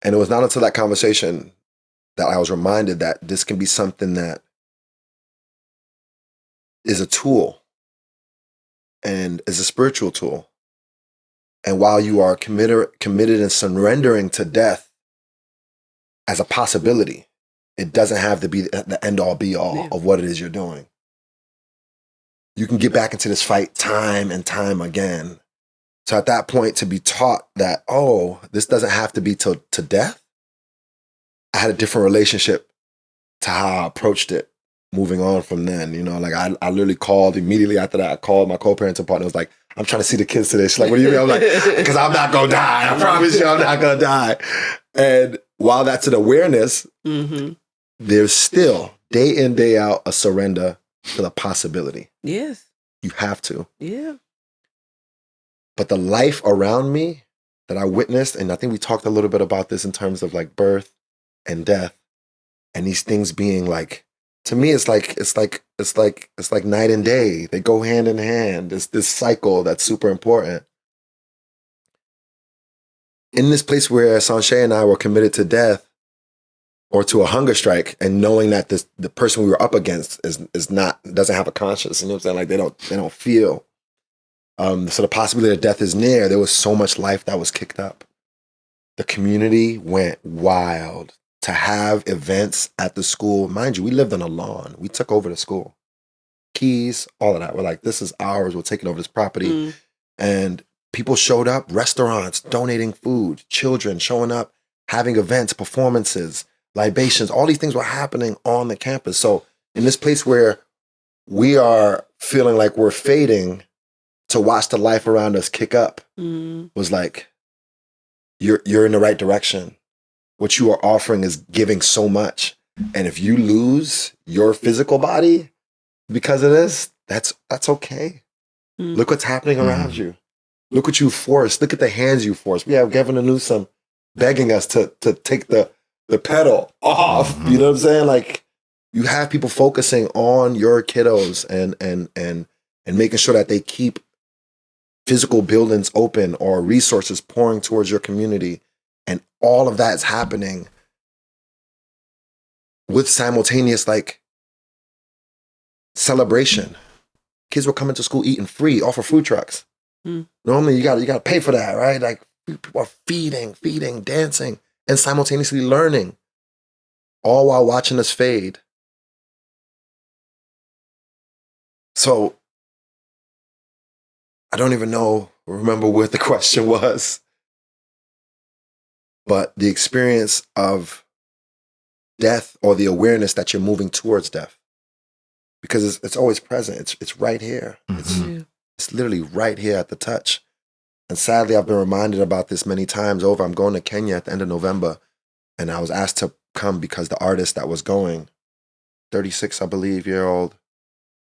it was not until that conversation that I was reminded that this can be something that is a tool and is a spiritual tool. And while you are committed and surrendering to death as a possibility, it doesn't have to be the end all be all of what it is you're doing. You can get back into this fight time and time again. So at that point, to be taught that, oh, this doesn't have to be to death, I had a different relationship to how I approached it moving on from then. You know, like I literally called immediately after that. I called my co-parenting partner. I was like, I'm trying to see the kids today. She's like, what do you mean? I'm like, because I'm not going to die. I promise you I'm not going to die. And while that's an awareness, there's still day in, day out, a surrender to the possibility. Yes. You have to. Yeah. But the life around me that I witnessed, and I think we talked a little bit about this in terms of like birth and death and these things being like, to me, it's like night and day. They go hand in hand. It's this cycle that's super important. In this place where Sanchez and I were committed to death or to a hunger strike, and knowing that the person we were up against doesn't have a conscience, you know what I'm saying? Like they don't feel. So the possibility of death is near. There was so much life that was kicked up. The community went wild. To have events at the school, mind you, we lived on a lawn. We took over the school. Keys, all of that. We're like, this is ours. We're taking over this property. And people showed up, restaurants, donating food, children showing up, having events, performances, libations. All these things were happening on the campus. So in this place where we are feeling like we're fading, to watch the life around us kick up was like, you're in the right direction. What you are offering is giving so much. And if you lose your physical body because of this, that's okay. Look what's happening around you. Look what you forced. Look at the hands you forced. We have Governor Newsom begging us to take the pedal off. You know what I'm saying? Like, you have people focusing on your kiddos and making sure that they keep physical buildings open or resources pouring towards your community. And all of that is happening with simultaneous like celebration. Kids were coming to school eating free off of food trucks. Normally you gotta pay for that, right? Like people are feeding, dancing, and simultaneously learning, all while watching us fade. So I don't even remember what the question was. But the experience of death or the awareness that you're moving towards death, because it's always present. It's right here. It's literally right here at the touch. And sadly, I've been reminded about this many times over. I'm going to Kenya at the end of November, and I was asked to come because the artist that was going, 36, I believe, year old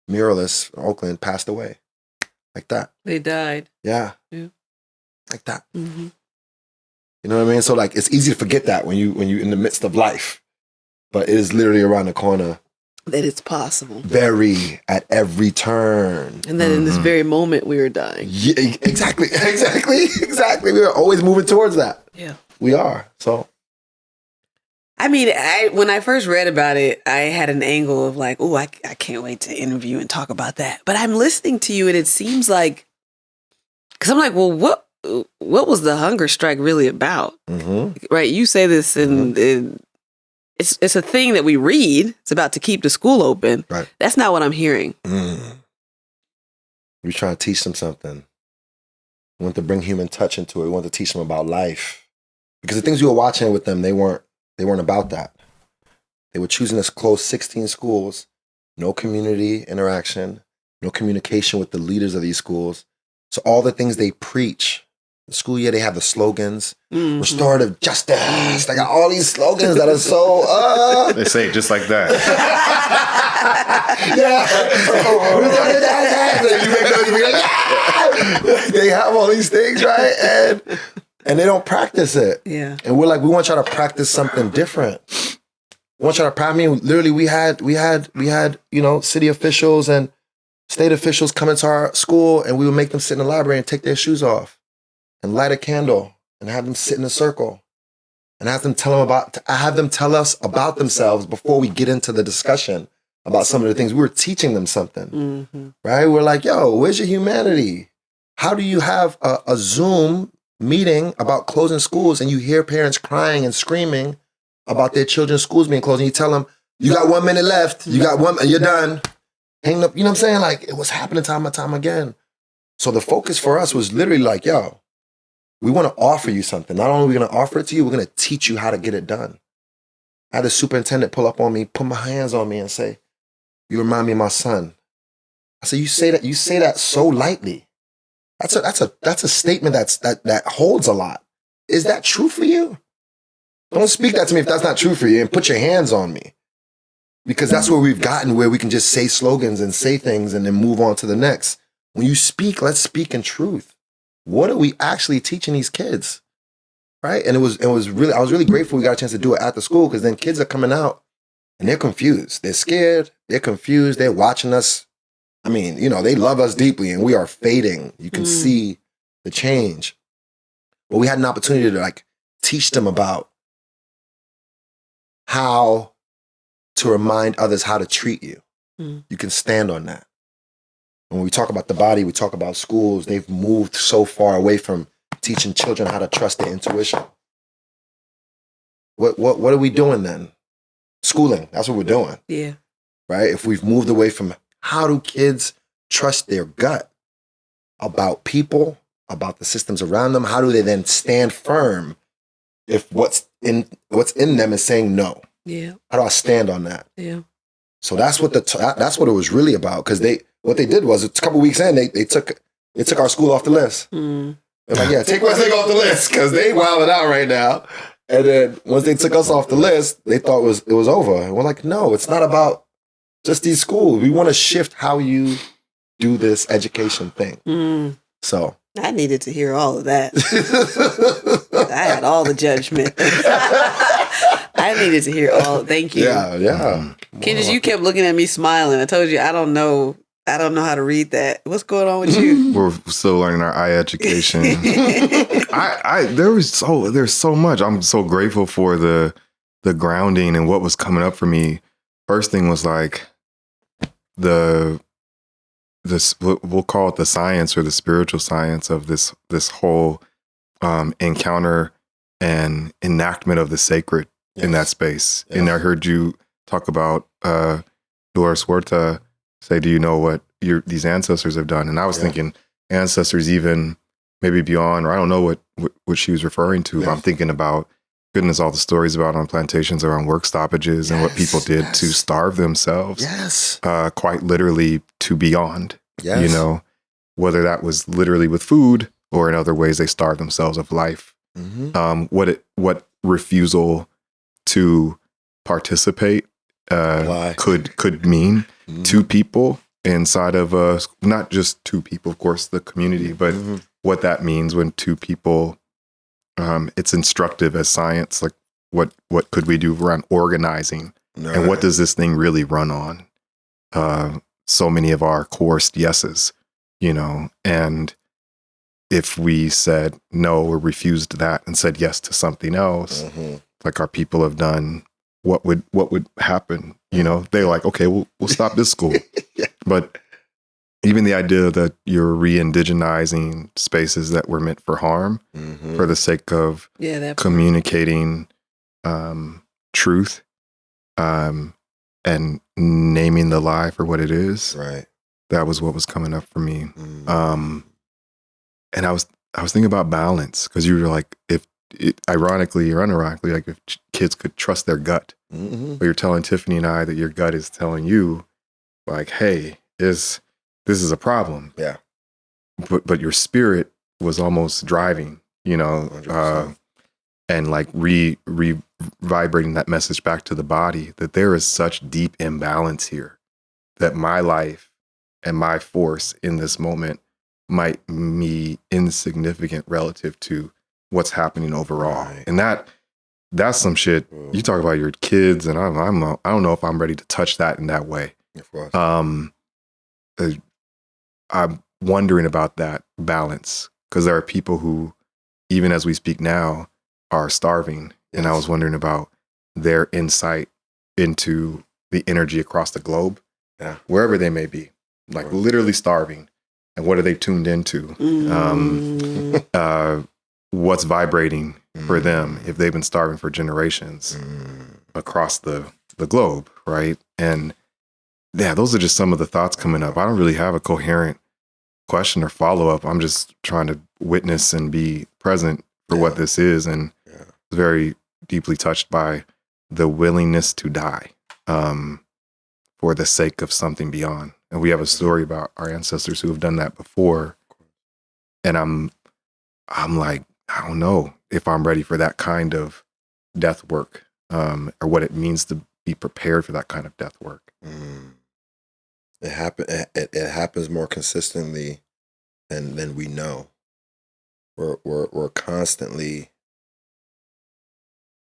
muralist, Oakland, passed away. Like that. They died. Yeah. Like that. You know what I mean? So like, it's easy to forget that when you're in the midst of life, but it is literally around the corner. That it's possible. Very at every turn. And then in this very moment we were dying. Yeah, exactly. We are always moving towards that. Yeah. We are. So. I mean, when I first read about it, I had an angle of like, oh, I can't wait to interview and talk about that. But I'm listening to you and it seems like, because I'm like, well, what was the hunger strike really about? Right? You say this and it's a thing that we read. It's about to keep the school open. Right. That's not what I'm hearing. We trying to teach them something. We want to bring human touch into it. We want to teach them about life. Because the things we were watching with them, they weren't about that. They were choosing to close 16 schools, no community interaction, no communication with the leaders of these schools. So all the things they preach, the school year, they have the slogans, restorative justice. They got all these slogans that are so, They say it just like that. They have all these things, right? And they don't practice it. Yeah. And we're like, we want y'all to practice something different. We want y'all to practice. I mean, literally, we had, city officials and state officials come into our school, and we would make them sit in the library and take their shoes off and light a candle and have them sit in a circle and I have them tell us about themselves before we get into the discussion about some of the things. We were teaching them something, right? We're like, yo, where's your humanity? How do you have a Zoom meeting about closing schools and you hear parents crying and screaming about their children's schools being closed, and you tell them, you got 1 minute left, you're done. Hang up, you know what I'm saying? Like, it was happening time and time again. So the focus for us was literally like, yo, we want to offer you something. Not only are we going to offer it to you, we're going to teach you how to get it done. I had the superintendent pull up on me, put my hands on me and say, you remind me of my son. I said, you say that so lightly. That's a statement that holds a lot. Is that true for you? Don't speak that to me if that's not true for you, and put your hands on me. Because that's where we've gotten, where we can just say slogans and say things and then move on to the next. When you speak, let's speak in truth. What are we actually teaching these kids? Right? And I was really grateful we got a chance to do it at the school, because then kids are coming out and they're confused. They're scared. They're confused. They're watching us. I mean, they love us deeply and we are fading. You can see the change. But we had an opportunity to like teach them about how to remind others how to treat you. You can stand on that. When we talk about the body, we talk about schools. They've moved so far away from teaching children how to trust their intuition. What are we doing then? Schooling. That's what we're doing. Yeah. Right? If we've moved away from how do kids trust their gut about people, about the systems around them, how do they then stand firm if what's in them is saying no? Yeah. How do I stand on that? Yeah. So that's what it was really about. Because what they did was, a couple weeks in, they took our school off the list. They're like, yeah, take Westlake off the list, because they wilding out right now. And then once they took us off the list, they thought it was over. And we're like, no, it's not about just these schools. We want to shift how you do this education thing. So I needed to hear all of that. I had all the judgment. I needed to hear all. Thank you. Yeah. Kenjus, you kept looking at me smiling. I told you I don't know how to read that. What's going on with you? We're still learning our eye education. There's so much. I'm so grateful for the grounding and what was coming up for me. First thing was like we'll call it the science or the spiritual science of this whole encounter and enactment of the sacred in that space. Yes. And I heard you talk about Dolores Huerta say, do you know what these ancestors have done? And I was thinking ancestors even maybe beyond, or I don't know what she was referring to. But I'm thinking about, goodness, all the stories about on plantations around work stoppages and what people did to starve themselves. Quite literally to beyond, whether that was literally with food or in other ways they starved themselves of life. What refusal to participate could mean to people inside of not just two people, of course, the community, but what that means when two people. It's instructive as science. Like, what could we do around organizing, and what does this thing really run on? So many of our coerced yeses, and if we said no or refused that and said yes to something else, like our people have done, what would happen? They're like, okay, we'll stop this school. But even the idea that you're re-indigenizing spaces that were meant for harm for the sake of communicating truth and naming the lie for what it is. Right. That was what was coming up for me. And I was thinking about balance, because you were like, ironically or unironically, like if kids could trust their gut. But you're telling Tiffani and I that your gut is telling you, like, hey, this is a problem. Yeah. But your spirit was almost driving, and like vibrating that message back to the body that there is such deep imbalance here, that my life and my force in this moment might be insignificant relative to what's happening overall. Right. And that's some shit. You talk about your kids, and I don't know if I'm ready to touch that in that way. Of course. I'm wondering about that balance, because there are people who, even as we speak now, are starving, And I was wondering about their insight into the energy across the globe, wherever they may be, like literally starving. And what are they tuned into? What's vibrating for them if they've been starving for generations across the globe, right? And yeah, those are just some of the thoughts coming up. I don't really have a coherent question or follow-up. I'm just trying to witness and be present for what this is, and very deeply touched by the willingness to die for the sake of something beyond. And we have a story about our ancestors who have done that before. And I'm like, I don't know if I'm ready for that kind of death work, or what it means to be prepared for that kind of death work. It happens more consistently than we know. We're constantly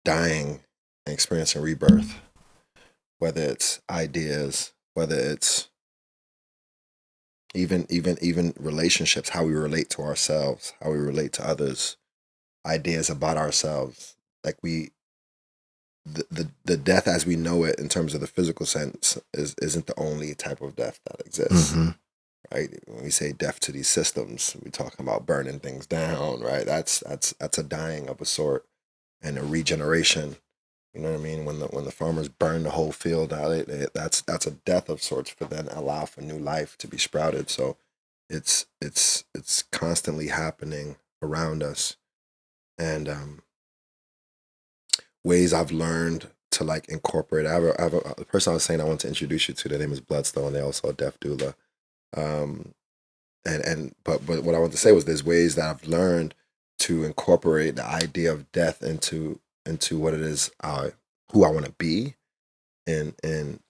dying and experiencing rebirth, whether it's ideas, whether it's even relationships, how we relate to ourselves, how we relate to others, ideas about ourselves. Like the death as we know it in terms of the physical sense isn't the only type of death that exists. Right? When we say death to these systems, we're talking about burning things down, right? That's a dying of a sort, and a regeneration. You know what I mean? When the farmers burn the whole field out, that's a death of sorts for then allow for new life to be sprouted. So it's constantly happening around us, and ways I've learned to like incorporate. I have a person I was saying I want to introduce you to. Their name is Bloodstone. They're also a death doula. But what I want to say was there's ways that I've learned to incorporate the idea of death into what it is, who I want to be. In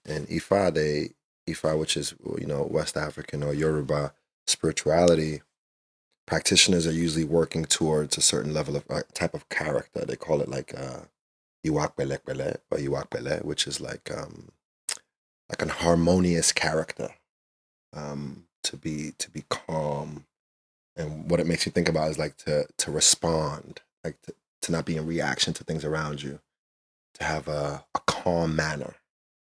Ifa, which is, you know, West African or Yoruba spirituality, practitioners are usually working towards a certain level of type of character. They call it like Iwakbelekbele or Iwakbele, which is like an harmonious character. To be calm, and what it makes you think about is like to respond, like to not be in reaction to things around you, to have a calm manner.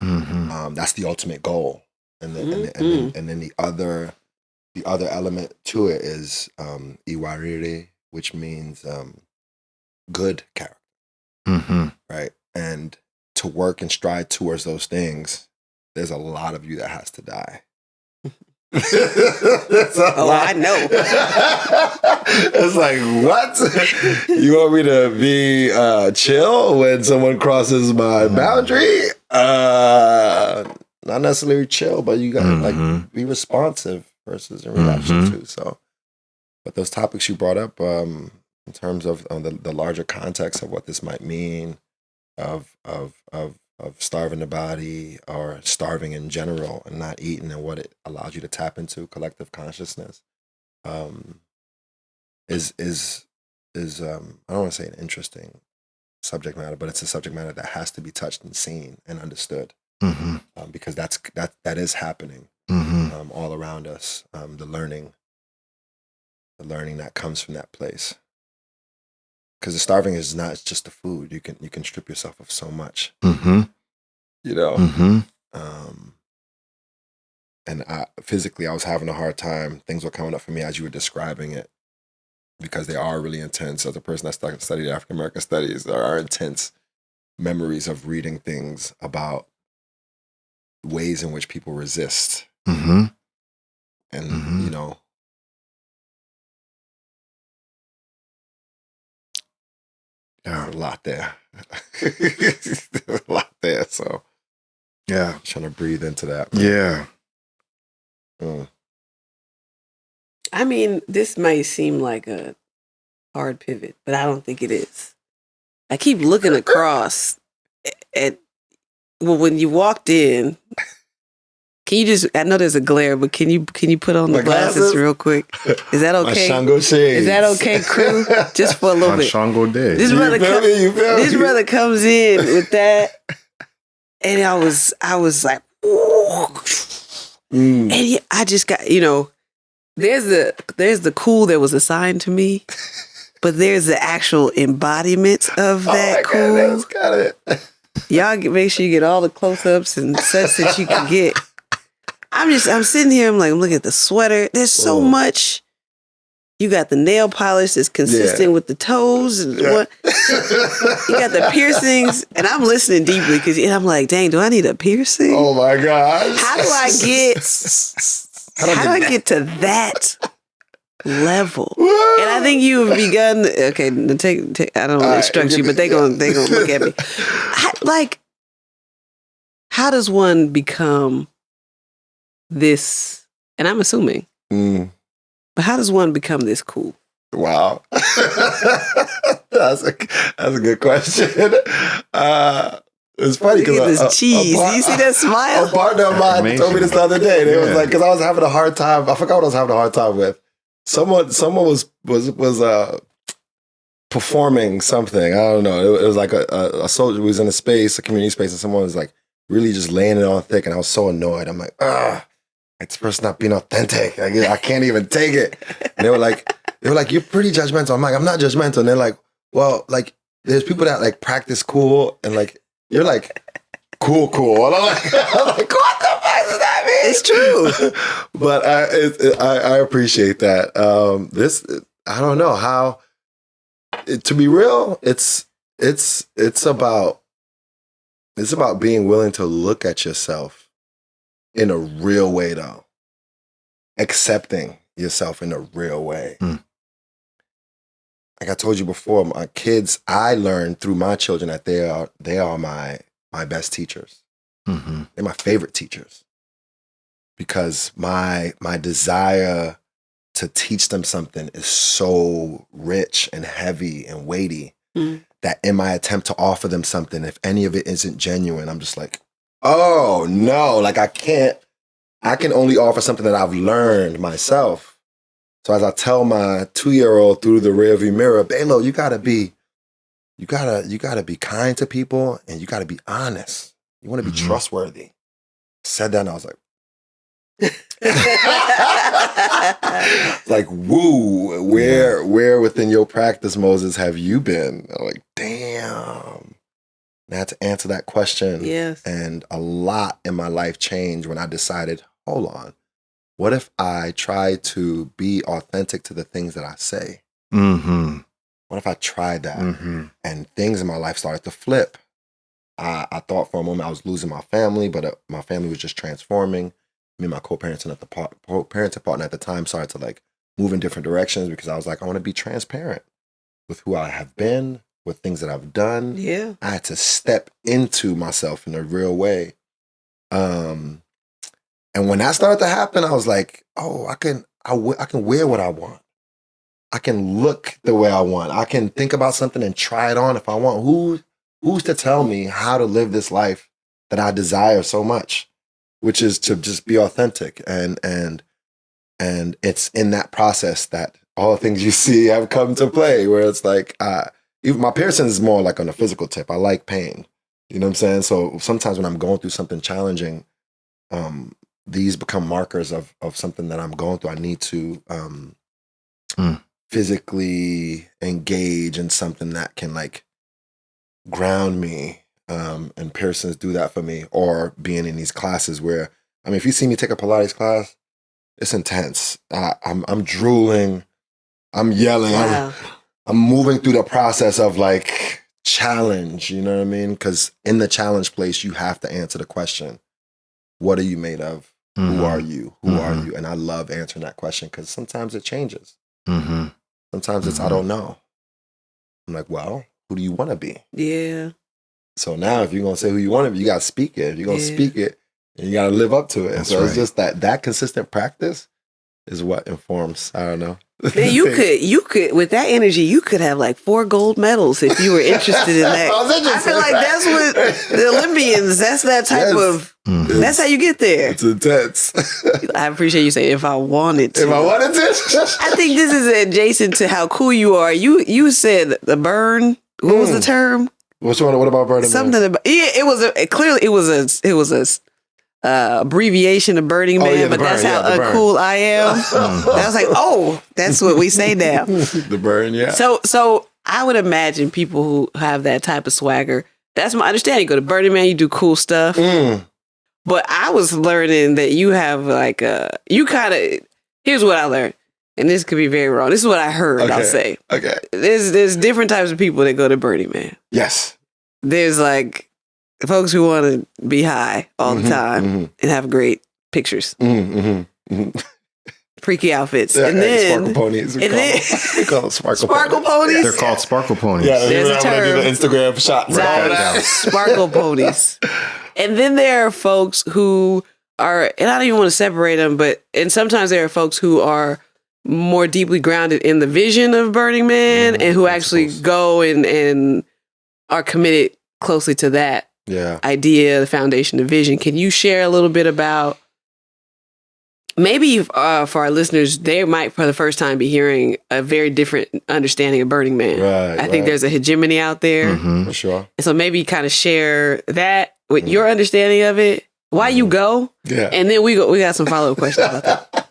That's the ultimate goal, and then the other element to it is Iwariri, which means good character, right? And to work and strive towards those things, there's a lot of you that has to die. I know. It's like, what? You want me to be chill when someone crosses my boundary? Not necessarily chill, but you gotta like be responsive versus in reaction to. So, but those topics you brought up, in terms of the larger context of what this might mean, of starving the body or starving in general and not eating, and what it allows you to tap into collective consciousness, is I don't want to say an interesting subject matter, but it's a subject matter that has to be touched and seen and understood, because that is happening all around us. The learning that comes from that place. Because the starving is not just the food. You can strip yourself of so much. You know? And physically, I was having a hard time. Things were coming up for me as you were describing it, because they are really intense. As a person that studied African American studies, there are intense memories of reading things about ways in which people resist. And, you know, there's a lot there. There's a lot there. So, yeah, I'm trying to breathe into that. Man. Yeah. I mean, this might seem like a hard pivot, but I don't think it is. I keep looking across at, well, when you walked in, can you just, I know there's a glare, but can you put on the glasses real quick? Is that okay? My Shango shades. Is that okay, crew? Just for a little bit. Shango day. This brother comes in with that, and I was like, ooh. And I just got, you know, there's the cool that was assigned to me, but there's the actual embodiment of that cool. Goodness, got it. Y'all make sure you get all the close-ups and such that you can get. I'm sitting here, I'm looking at the sweater. There's so much. You got the nail polish that's consistent with the toes. And you got the piercings. And I'm listening deeply because I'm like, dang, do I need a piercing? Oh my gosh. How do I get to that level? And I think you have begun. Okay, take I don't want to instruct you, but they're gonna look at me. How does one become this? And I'm assuming, but how does one become this cool? Wow, that's a good question. It's funny because this cheese. Do you see that smile? A partner of mine told me this the other day. They was like, because I was having a hard time. I forgot what I was having a hard time with. Someone was performing something. I don't know. It was like a soldier was in a space, a community space, and someone was like really just laying it on thick, and I was so annoyed. I'm like, this person not being authentic. I can't even take it. And they were like, you're pretty judgmental. I'm like, I'm not judgmental. And they're like, well, like there's people that like practice cool, and like you're like cool. And I'm like, what the fuck does that mean? It's true. But I appreciate that. I don't know how. To be real, it's about being willing to look at yourself in a real way, though. Accepting yourself in a real way. Like I told you before, my kids, I learned through my children that they are my best teachers. Mm-hmm. They're my favorite teachers because my desire to teach them something is so rich and heavy and weighty that in my attempt to offer them something, if any of it isn't genuine, I'm just like, oh no, like I can only offer something that I've learned myself. So as I tell my 2-year-old through the rearview mirror, Balo, you gotta be kind to people and you gotta be honest. You wanna be trustworthy. I said that and I was like, like, woo, where within your practice, Moses, have you been? I'm like, damn. And I had to answer that question. Yes. And a lot in my life changed when I decided, hold on, what if I try to be authentic to the things that I say? Mm-hmm. What if I tried that? And things in my life started to flip. I thought for a moment I was losing my family, but my family was just transforming. Me and my co-parenting partner at the time started to like move in different directions because I was like, I want to be transparent with who I have been, with things that I've done. Yeah. I had to step into myself in a real way. And when that started to happen, I was like, oh, I can wear what I want. I can look the way I want. I can think about something and try it on if I want. Who's to tell me how to live this life that I desire so much? Which is to just be authentic. And it's in that process that all the things you see have come to play, where it's like, even my piercing is more like on a physical tip. I like pain. You know what I'm saying? So sometimes when I'm going through something challenging, these become markers of something that I'm going through. I need to physically engage in something that can like ground me. And piercings do that for me, or being in these classes where, I mean, if you see me take a Pilates class, it's intense. I'm drooling, I'm yelling, Wow. I'm moving through the process of like challenge, you know what I mean? Because in the challenge place, you have to answer the question, what are you made of? Who are you? Who are you? And I love answering that question because sometimes it changes. Sometimes it's, I don't know. I'm like, well, who do you want to be? Yeah. So now if you're going to say who you want to be, you got to speak it. If you're going to speak it, and you got to live up to it. That's so right. It's just that consistent practice is what informs, I don't know. Man, you could, with that energy, you could have like 4 gold medals if you were interested in that. I feel like that's what the Olympians, that's that type of, that's how you get there. It's intense. I appreciate you saying if I wanted to. If I wanted to. I think this is adjacent to how cool you are. You said the burn, what was the term? Which one? What about burning? Something about, yeah, it was clearly it was a abbreviation of Burning Man, but that's how uncool I am. I was like, oh, that's what we say now. The burn, yeah. So I would imagine people who have that type of swagger, that's my understanding. You go to Burning Man, you do cool stuff. But I was learning that you have like here's what I learned. And this could be very wrong. This is what I heard, I'll say. Okay. There's different types of people that go to Burning Man. Yes. There's like folks who want to be high all the time and have great pictures. Freaky outfits. Yeah, and then sparkle ponies. We call them sparkle ponies. They're called sparkle ponies. Yeah, there's a term. Do the Instagram shots. Sparkle ponies. And then there are folks who are, and I don't even want to separate them, and sometimes there are folks who are more deeply grounded in the vision of Burning Man and who actually go and are committed closely to that idea, the foundation, the vision. Can you share a little bit about, maybe for our listeners, they might for the first time be hearing a very different understanding of Burning Man. Right, I think there's a hegemony out there. For sure. And so maybe kind of share that with your understanding of it, why you go, and then we got some follow-up questions about that.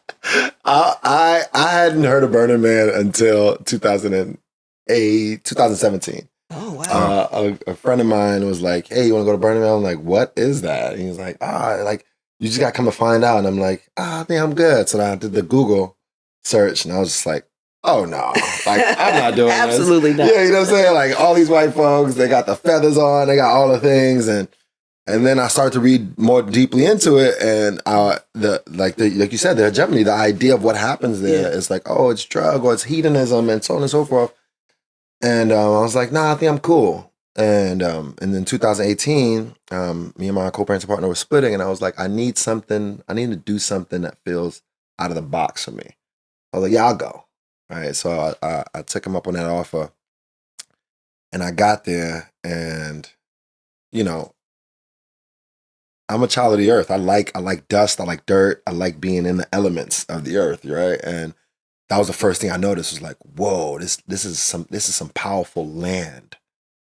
I hadn't heard of Burning Man until 2017. Oh, wow. A friend of mine was like, hey, you want to go to Burning Man? I'm like, what is that? And he was like, you just got to come to find out. And I'm like, I think I'm good. So I did the Google search and I was just like, oh no, like I'm not doing Absolutely this. not. Yeah, you know what I'm saying? Like all these white folks, they got the feathers on, they got all the things. And then I started to read more deeply into it. And like you said, the hegemony, the idea of what happens there is like, oh, it's drug or it's hedonism and so on and so forth. And I was like, nah, I think I'm cool. And then 2018, me and my co-parenting partner were splitting, and I was like, I need to do something that feels out of the box for me. I was like, yeah, I'll go. All right. So I took him up on that offer, and I got there, and I'm a child of the earth. I like dust. I like dirt. I like being in the elements of the earth, right? And that was the first thing I noticed. Was like, whoa, this is some powerful land.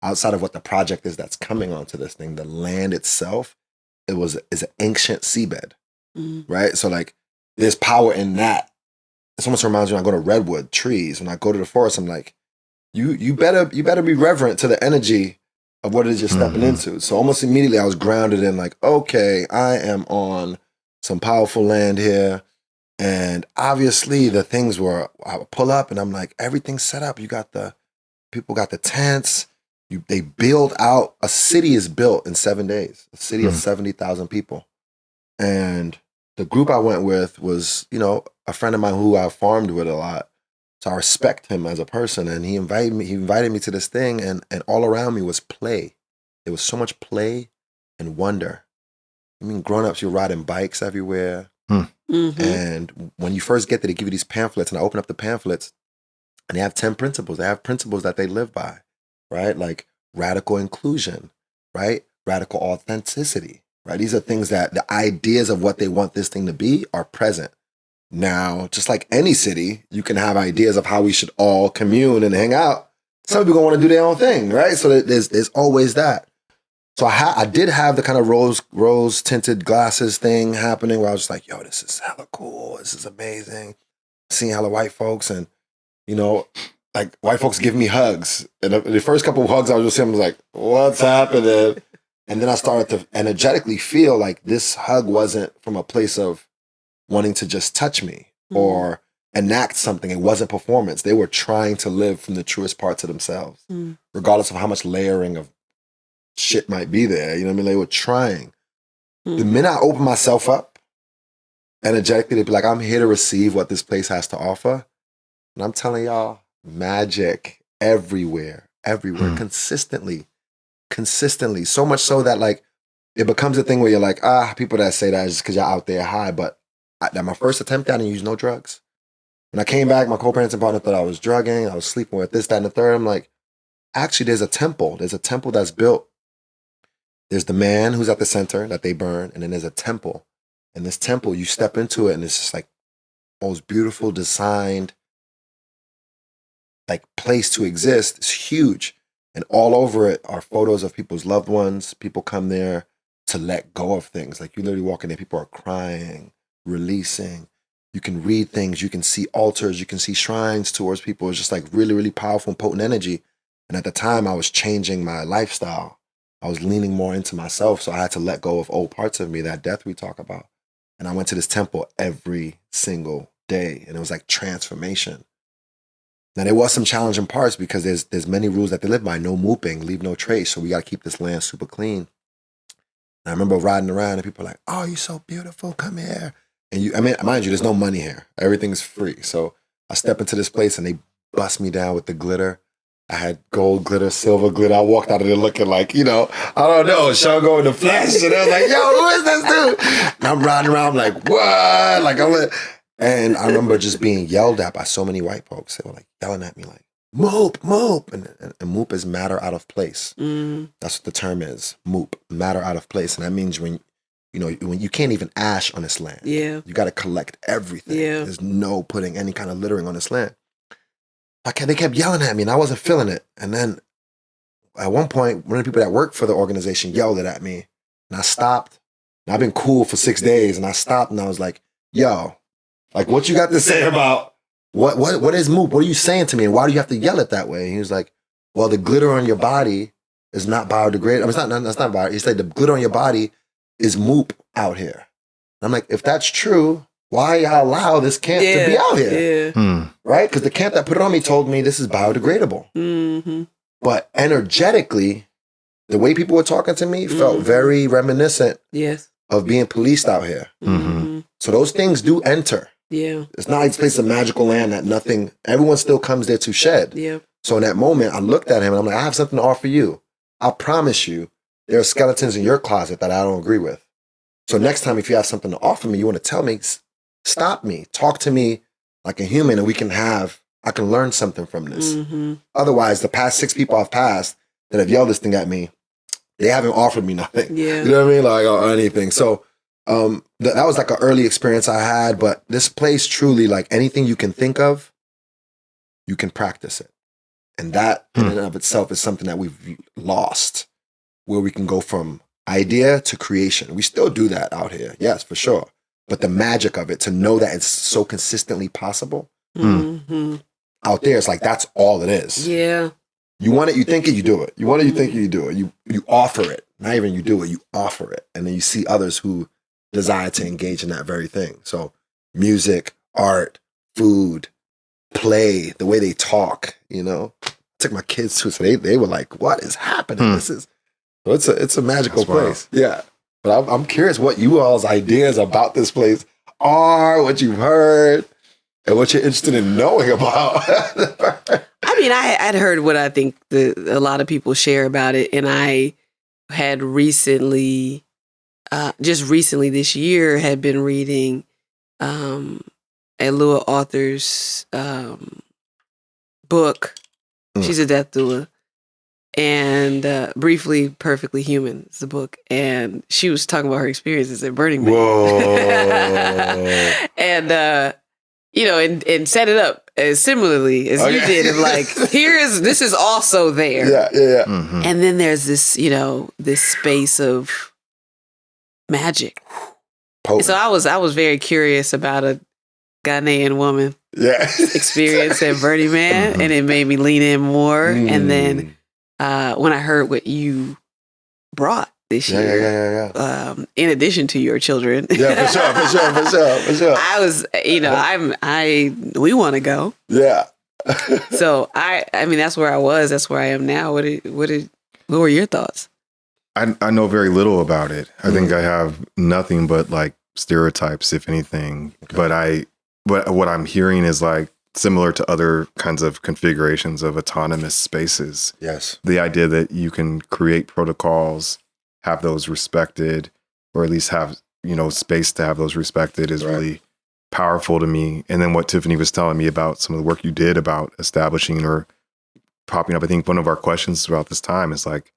Outside of what the project is that's coming onto this thing, the land itself, is an ancient seabed, right? So like, there's power in that. It almost reminds me when I go to redwood trees. When I go to the forest, I'm like, you better be reverent to the energy of what it is you're stepping into. So almost immediately I was grounded in like, okay, I am on some powerful land here. And obviously the things were, I would pull up and I'm like, everything's set up. People got the tents. They build out, a city is built in 7 days, a city of 70,000 people. And the group I went with was, a friend of mine who I farmed with a lot. So I respect him as a person. And he invited me to this thing, and all around me was play. There was so much play and wonder. I mean, grown-ups, you're riding bikes everywhere. And when you first get there, they give you these pamphlets, and I open up the pamphlets, and they have 10 principles. They have principles that they live by. Right? Like radical inclusion, right? Radical authenticity, right? These are things that the ideas of what they want this thing to be are present. Now, just like any city, you can have ideas of how we should all commune and hang out. Some people want to do their own thing, right? So there's always that. So I did have the kind of rose tinted glasses thing happening where I was just like, yo, this is hella cool. This is amazing. Seeing hella white folks and, like white folks give me hugs. And the first couple of hugs I was just seeing, I was like, what's happening? And then I started to energetically feel like this hug wasn't from a place of wanting to just touch me or enact something. It wasn't performance. They were trying to live from the truest parts of themselves, regardless of how much layering of shit might be there. You know what I mean? They were trying. The minute I opened myself up energetically, they'd be like, I'm here to receive what this place has to offer. And I'm telling y'all, magic everywhere, consistently. So much so that like it becomes a thing where you're like, people that say that is just because you're out there high. But that my first attempt, I didn't use no drugs. When I came back, my co-parenting partner thought I was drugging. I was sleeping with this, that, and the third. I'm like, actually, there's a temple. There's a temple that's built. There's the man who's at the center that they burn, and then there's a temple. And this temple, you step into it, and it's just like most beautiful designed like place to exist. It's huge. And all over it are photos of people's loved ones. People come there to let go of things. Like you literally walk in there, people are crying, releasing. You can read things, you can see altars, you can see shrines towards people. It's just like really, really powerful and potent energy. And at the time I was changing my lifestyle. I was leaning more into myself. So I had to let go of old parts of me, that death we talk about. And I went to this temple every single day. And it was like transformation. Now there was some challenging parts because there's many rules that they live by. No mooping, leave no trace. So we got to keep this land super clean. And I remember riding around and people were like, oh, you're so beautiful, come here. And mind you, there's no money here. Everything's free. So I step into this place and they bust me down with the glitter. I had gold glitter, silver glitter. I walked out of there looking like, I don't know, Shango in the flesh. And I was like, yo, who is this dude? And I'm riding around, I'm like, what? And I remember just being yelled at by so many white folks. They were like yelling at me like, moop, moop. And moop is matter out of place. That's what the term is, moop, matter out of place. And that means when you can't even ash on this land. Yeah. You got to collect everything. Yeah. There's no putting any kind of littering on this land. They kept yelling at me and I wasn't feeling it. And then at one point, one of the people that worked for the organization yelled it at me and I stopped. And I've been cool for 6 days and I stopped and I was like, yo, like what you got to say about what is moop? What are you saying to me? And why do you have to yell it that way? And he was like, well, the glitter on your body is not biodegradable. That's not biodegradable. He said the glitter on your body is moop out here. And I'm like, if that's true, why y'all allow this camp to be out here? Yeah. Right? Because the camp that put it on me told me this is biodegradable. Mm-hmm. But energetically, the way people were talking to me felt very reminiscent of being policed out here. Mm-hmm. So those things do enter. Yeah. It's not like this place is a magical land that everyone still comes there to shed. Yeah. So in that moment, I looked at him and I'm like, I have something to offer you. I promise you, there are skeletons in your closet that I don't agree with. So next time, if you have something to offer me, you want to tell me, stop me, talk to me like a human and I can learn something from this. Mm-hmm. Otherwise, the past 6 people I've passed that have yelled this thing at me, they haven't offered me nothing. Yeah. You know what I mean? Like, or anything. So that was like an early experience I had, but this place truly, like anything you can think of, you can practice it. And that in and of itself is something that we've lost, where we can go from idea to creation. We still do that out here. Yes, for sure. But the magic of it, to know that it's so consistently possible out there, it's like, that's all it is. Yeah. You want it, you think it, you do it. You want it, you think it, you do it. You offer it. Not even you do it, you offer it. And then you see others who desire to engage in that very thing. So music, art, food, play, the way they talk, I took my kids to it, so they were like, what is happening? It's a magical place. Yeah. But I'm curious what you all's ideas about this place are, what you've heard, and what you're interested in knowing about. I'd heard what I think a lot of people share about it, and I had recently, just recently this year, had been reading a Lua author's book. She's a death doula. And briefly, Perfectly Human is the book. And she was talking about her experiences at Burning Man. Whoa. And, and set it up as similarly as you did. And like, this is also there. Yeah. Mm-hmm. And then there's this, this space of magic. Potent. So I was very curious about a Ghanaian woman experience at Burning Man. And it made me lean in more. And then when I heard what you brought this year, in addition to your children, for sure. I was, we want to go. Yeah. So that's where I was. That's where I am now. What were your thoughts? I know very little about it. I think I have nothing but like stereotypes, if anything. Okay. But what I'm hearing is like similar to other kinds of configurations of autonomous spaces. Yes. The idea that you can create protocols, have those respected, or at least have, space to have those respected is really powerful to me. And then what Tiffani was telling me about some of the work you did about establishing or popping up. I think one of our questions throughout this time is like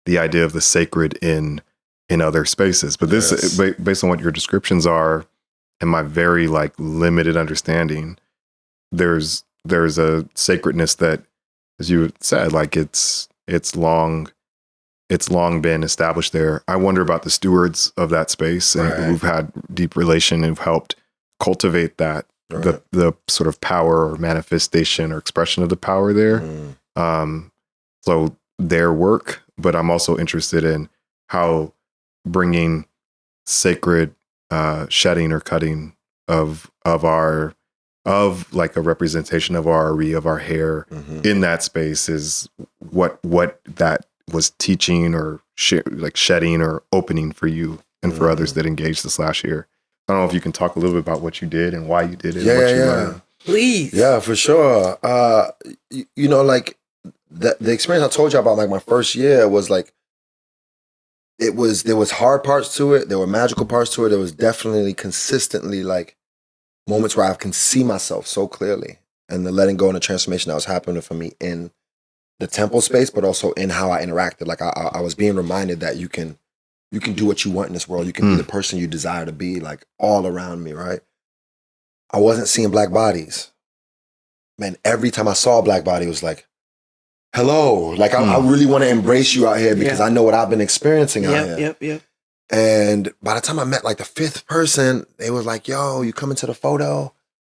the idea of the sacred in other spaces. But this, based on what your descriptions are and my very like limited understanding, there's a sacredness that, as you said, like it's long it's long been established there. I wonder about the stewards of that space and who've had deep relation and who've helped cultivate that, the sort of power or manifestation or expression of the power there. So their work, but I'm also interested in how bringing sacred shedding or cutting of like a representation of our hair in that space is what that was teaching or like shedding or opening for you and for others that engaged this last year. I don't know if you can talk a little bit about what you did and why you did it. Yeah. Please. Yeah, for sure. You know, like the experience I told you about, like my first year was like, there was hard parts to it. There were magical parts to it. There was definitely consistently like moments where I can see myself so clearly, and the letting go and the transformation that was happening for me in the temple space, but also in how I interacted. Like I was being reminded that you can do what you want in this world. You can be the person you desire to be, like all around me, right? I wasn't seeing black bodies. Man, every time I saw a black body, it was like, hello. Like I really want to embrace you out here because I know what I've been experiencing out here. Yep. And by the time I met like the fifth person, they was like, yo, you coming to the photo? And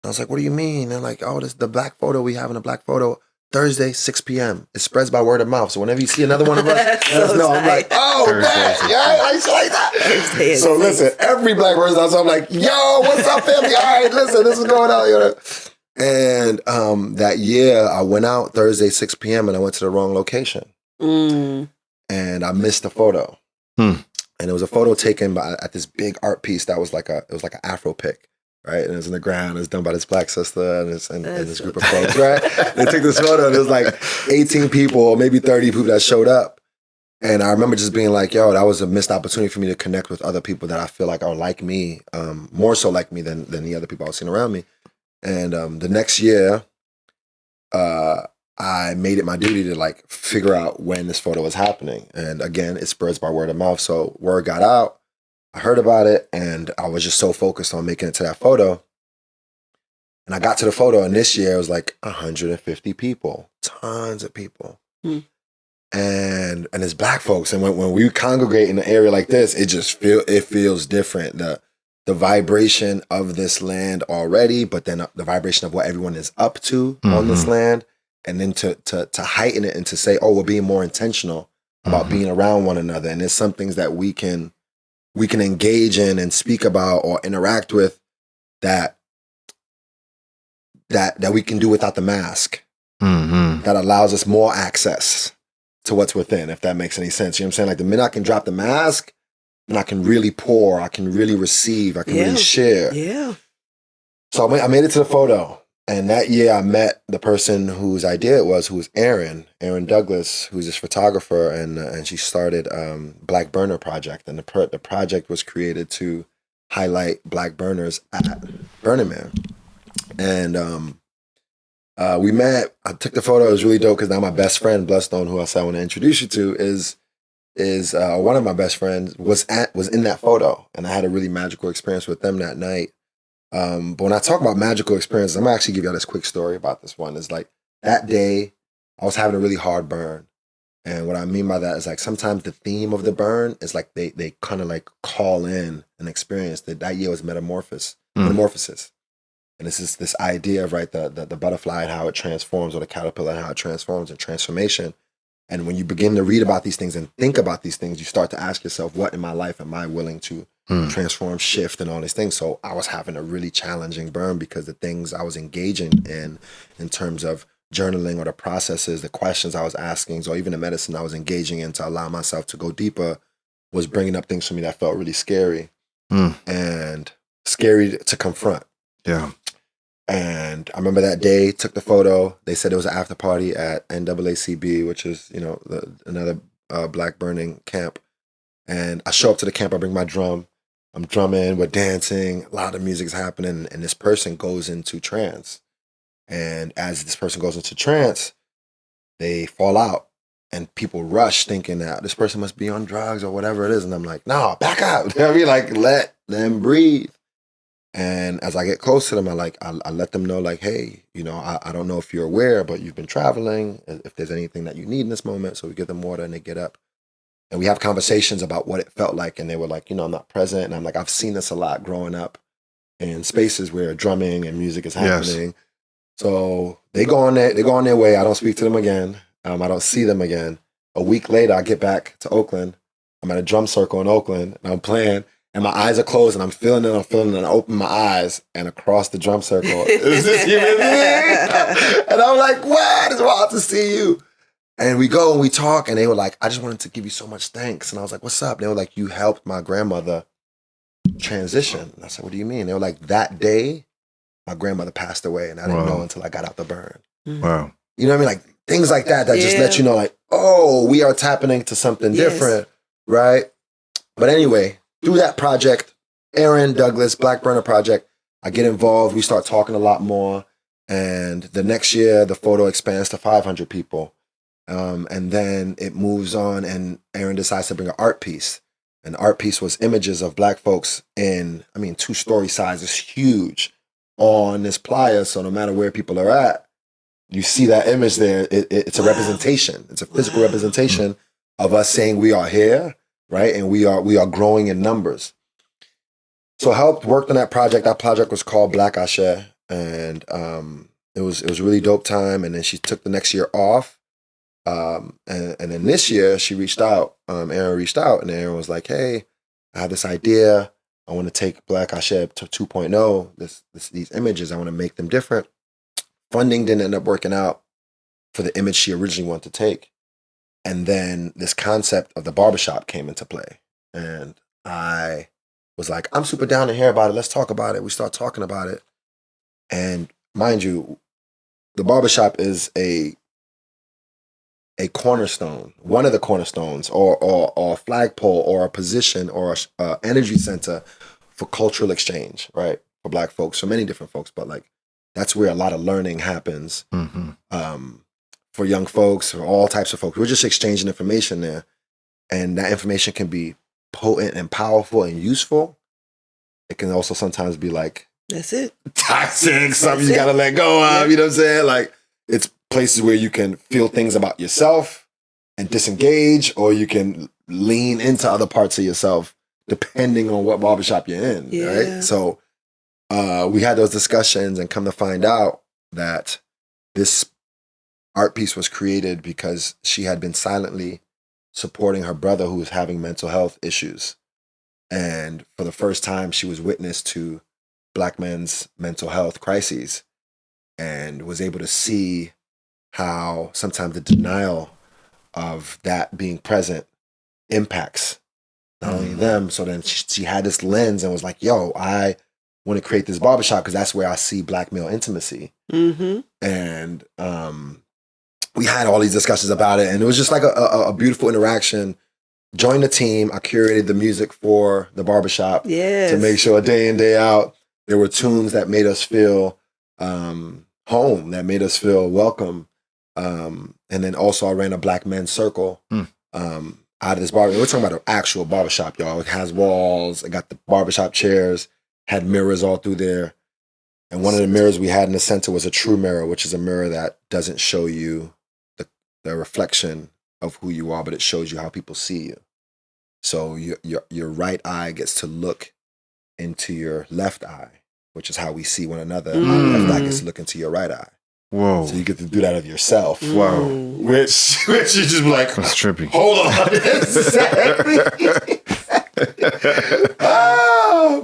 I was like, what do you mean? They're like, oh, this is the black photo. We having a black photo Thursday, 6 p.m. It spreads by word of mouth. So whenever you see another one of us, let us know. I'm like, oh, man. Yeah, I used to like that. So listen, every black person I saw, I'm like, yo, what's up, family? All right, listen, this is going on. And that year, I went out Thursday, 6 p.m. and I went to the wrong location. And I missed the photo. And it was a photo taken at this big art piece that was like it was like an Afro pick, right? And it was in the ground. It was done by this black sister and this group of folks, right? They took this photo and it was like 18 people, maybe 30 people that showed up. And I remember just being like, yo, that was a missed opportunity for me to connect with other people that I feel like are like me, more so like me than the other people I was seeing around me. And the next year, I made it my duty to like figure out when this photo was happening. And again, it spreads by word of mouth. So word got out, I heard about it, and I was just so focused on making it to that photo. And I got to the photo, and this year it was like 150 people, tons of people. And it's black folks. And when we congregate in an area like this, it feels different. The vibration of this land already, but then the vibration of what everyone is up to on this land. And then to heighten it and to say, oh, we're being more intentional about being around one another. And there's some things that we can engage in and speak about or interact with that we can do without the mask. That allows us more access to what's within, if that makes any sense. You know what I'm saying? Like the minute I can drop the mask, and I can really pour, I can really receive, I can really share. Yeah. So I made it to the photo. And that year I met the person whose idea it was, who was Erin Douglas, who's this photographer, and she started Black Burner Project. And the project was created to highlight Black burners at Burning Man. And we met, I took the photo, it was really dope because now my best friend, Bloodstone, who else I want to introduce you to, is one of my best friends, was in that photo. And I had a really magical experience with them that night. But when I talk about magical experiences, I'm gonna actually give y'all this quick story about this one. It's like that day I was having a really hard burn. And what I mean by that is like sometimes the theme of the burn is like they kind of like call in an experience. That year was metamorphosis. And it's just this idea of the butterfly and how it transforms, or the caterpillar and how it transforms, and transformation. And when you begin to read about these things and think about these things, you start to ask yourself, what in my life am I willing to transform, shift, and all these things? So I was having a really challenging burn because the things I was engaging in terms of journaling, or the processes, the questions I was asking, or even the medicine I was engaging in to allow myself to go deeper, was bringing up things for me that felt really scary and scary to confront. Yeah. And I remember that day, took the photo. They said it was an after party at NAACB, which is, another Black burning camp. And I show up to the camp, I bring my drum. I'm drumming, we're dancing, a lot of music's happening, and this person goes into trance. And as this person goes into trance, they fall out. And people rush thinking that this person must be on drugs or whatever it is. And I'm like, no, back up. I mean, like, let them breathe. And as I get close to them, I let them know, like, hey, I don't know if you're aware, but you've been traveling. If there's anything that you need in this moment, so we give them water and they get up. And we have conversations about what it felt like. And they were like, I'm not present. And I'm like, I've seen this a lot growing up in spaces where drumming and music is happening. Yes. So they go on their way. I don't speak to them again. I don't see them again. A week later, I get back to Oakland. I'm at a drum circle in Oakland, and I'm playing, and my eyes are closed, and I'm feeling it, and I open my eyes, and across the drum circle is this human being. And I'm like, what? It's wild to see you. And we go and we talk, and they were like, I just wanted to give you so much thanks. And I was like, what's up? And they were like, you helped my grandmother transition. And I said, what do you mean? They were like, that day, my grandmother passed away, and I didn't know until I got out the burn. Wow. You know what I mean? Like things like that just let you know, like, oh, we are tapping into something different, right? But anyway, through that project, Aaron Douglas, Black Burner Project, I get involved. We start talking a lot more. And the next year, the photo expands to 500 people. And then it moves on, and Aaron decides to bring an art piece. And the art piece was images of Black folks in, 2-story size. It's huge on this playa. So no matter where people are at, you see that image there. It's a representation. It's a physical representation of us saying we are here, right? And we are growing in numbers. So I worked on that project. That project was called Black Ashe. And it was a really dope time. And then she took the next year off. And then this year she reached out. Aaron reached out, and Aaron was like, hey, I have this idea. I want to take Black Ashe to 2.0. These images, I want to make them different. Funding didn't end up working out for the image she originally wanted to take. And then this concept of the barbershop came into play. And I was like, I'm super down to hear about it. Let's talk about it. We start talking about it. And mind you, the barbershop is a cornerstone, one of the cornerstones, or a flagpole, or a position, or a energy center for cultural exchange, right? For Black folks, for many different folks, but like that's where a lot of learning happens. For young folks, for all types of folks. We're just exchanging information there, and that information can be potent and powerful and useful. It can also sometimes be like, that's it, toxic, something you gotta let go of. You know what I'm saying? Like, it's places where you can feel things about yourself and disengage, or you can lean into other parts of yourself depending on what barbershop you're in, right? So we had those discussions, and come to find out that this art piece was created because she had been silently supporting her brother who was having mental health issues. And for the first time, she was witness to Black men's mental health crises, and was able to see how sometimes the denial of that being present impacts not only them. So then she had this lens and was like, yo, I want to create this barbershop because that's where I see Black male intimacy. And we had all these discussions about it, and it was just like a beautiful interaction. Joined the team. I curated the music for the barbershop to make sure day in, day out, there were tunes that made us feel home, that made us feel welcome. And then also I ran a Black men's circle out of this barbershop. We're talking about an actual barbershop, y'all. It has walls. It got the barbershop chairs, had mirrors all through there. And one of the mirrors we had in the center was a true mirror, which is a mirror that doesn't show you the reflection of who you are, but it shows you how people see you. So your right eye gets to look into your left eye, which is how we see one another. My left eye gets to look into your right eye. Whoa. So you get to do that of yourself. Wow. Which you just like, that's trippy. Hold on.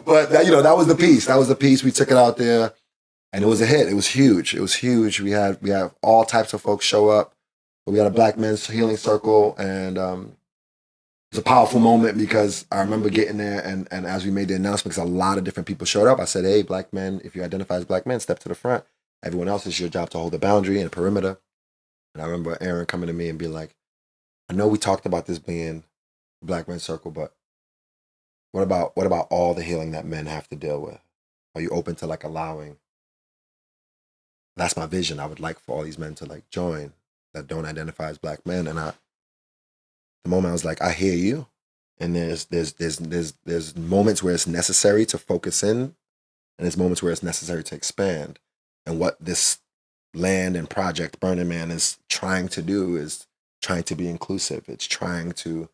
But that was the piece. That was the piece. We took it out there, and it was a hit. It was huge. We have all types of folks show up. We got a Black men's healing circle, and it was a powerful moment because I remember getting there, and as we made the announcement, because a lot of different people showed up, I said, hey, Black men, if you identify as Black men, step to the front. Everyone else, it's your job to hold the boundary and the perimeter. And I remember Aaron coming to me and being like, I know we talked about this being a Black men's circle, but what about all the healing that men have to deal with? Are you open to like allowing? That's my vision. I would like for all these men to like join that don't identify as Black men. And the moment I was like, I hear you. And there's moments where it's necessary to focus in, and there's moments where it's necessary to expand. And what this land and project Burning Man is trying to do is trying to be inclusive. It's trying to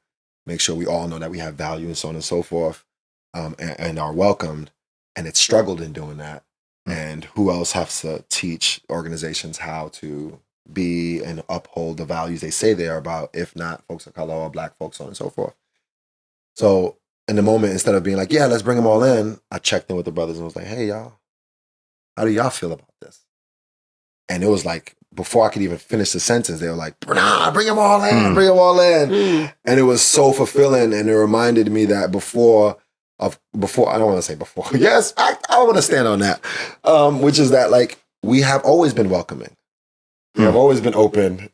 make sure we all know that we have value and so on and so forth, and are welcomed. And it's struggled in doing that. And who else has to teach organizations how to be and uphold the values they say they are about, if not folks of color or Black folks, so on and so forth. So in the moment, instead of being like, yeah, let's bring them all in, I checked in with the brothers and was like, hey, y'all, how do y'all feel about this? And it was like, before I could even finish the sentence, they were like, nah, bring them all in, bring them all in. And it was so fulfilling. And it reminded me that before, I don't want to say before. Yes, I want to stand on that. Which is that, like, we have always been welcoming. We have always been open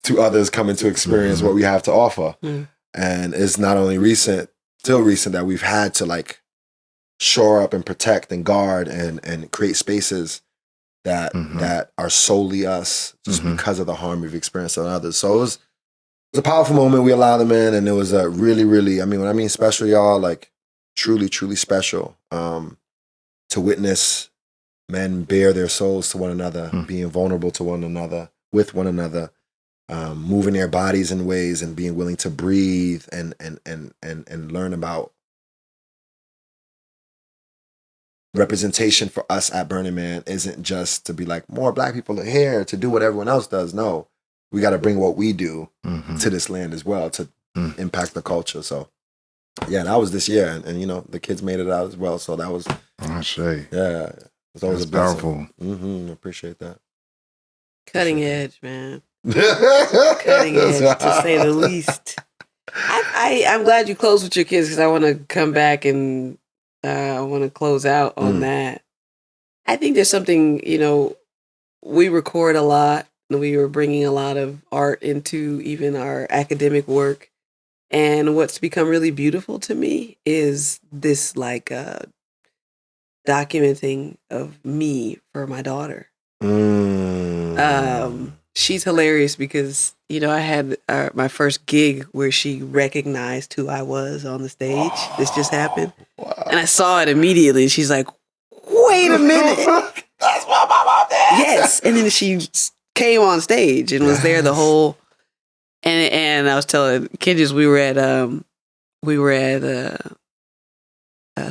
to others coming to experience what we have to offer. And it's not only still recent that we've had to, like, shore up and protect and guard and create spaces that are solely us, just because of the harm we've experienced on others. So it was a powerful moment. We allowed them in, and it was a really, really, I mean, when I mean special, y'all, like, truly, truly special, to witness men bare their souls to one another, being vulnerable to one another, with one another, moving their bodies in ways and being willing to breathe and learn about representation. For us at Burning Man isn't just to be like, more Black people are here to do what everyone else does. No, we got to bring what we do to this land as well to impact the culture. So yeah, that was this year, and you know, the kids made it out as well. So that was, yeah, it was always powerful. Appreciate that. Cutting edge, man. Cutting edge, to say the least. I'm glad you closed with your kids, because I want to come back and I want to close out on that. I think there's something, you know, we record a lot, and we were bringing a lot of art into even our academic work. And what's become really beautiful to me is this, like, documenting of me for my daughter. She's hilarious because, you know, I had my first gig where she recognized who I was on the stage. This just happened. Wow. And I saw it immediately. She's like, wait a minute. That's what my mom did. Yes. And then she came on stage and was there the whole... And I was telling Kenjus, we were at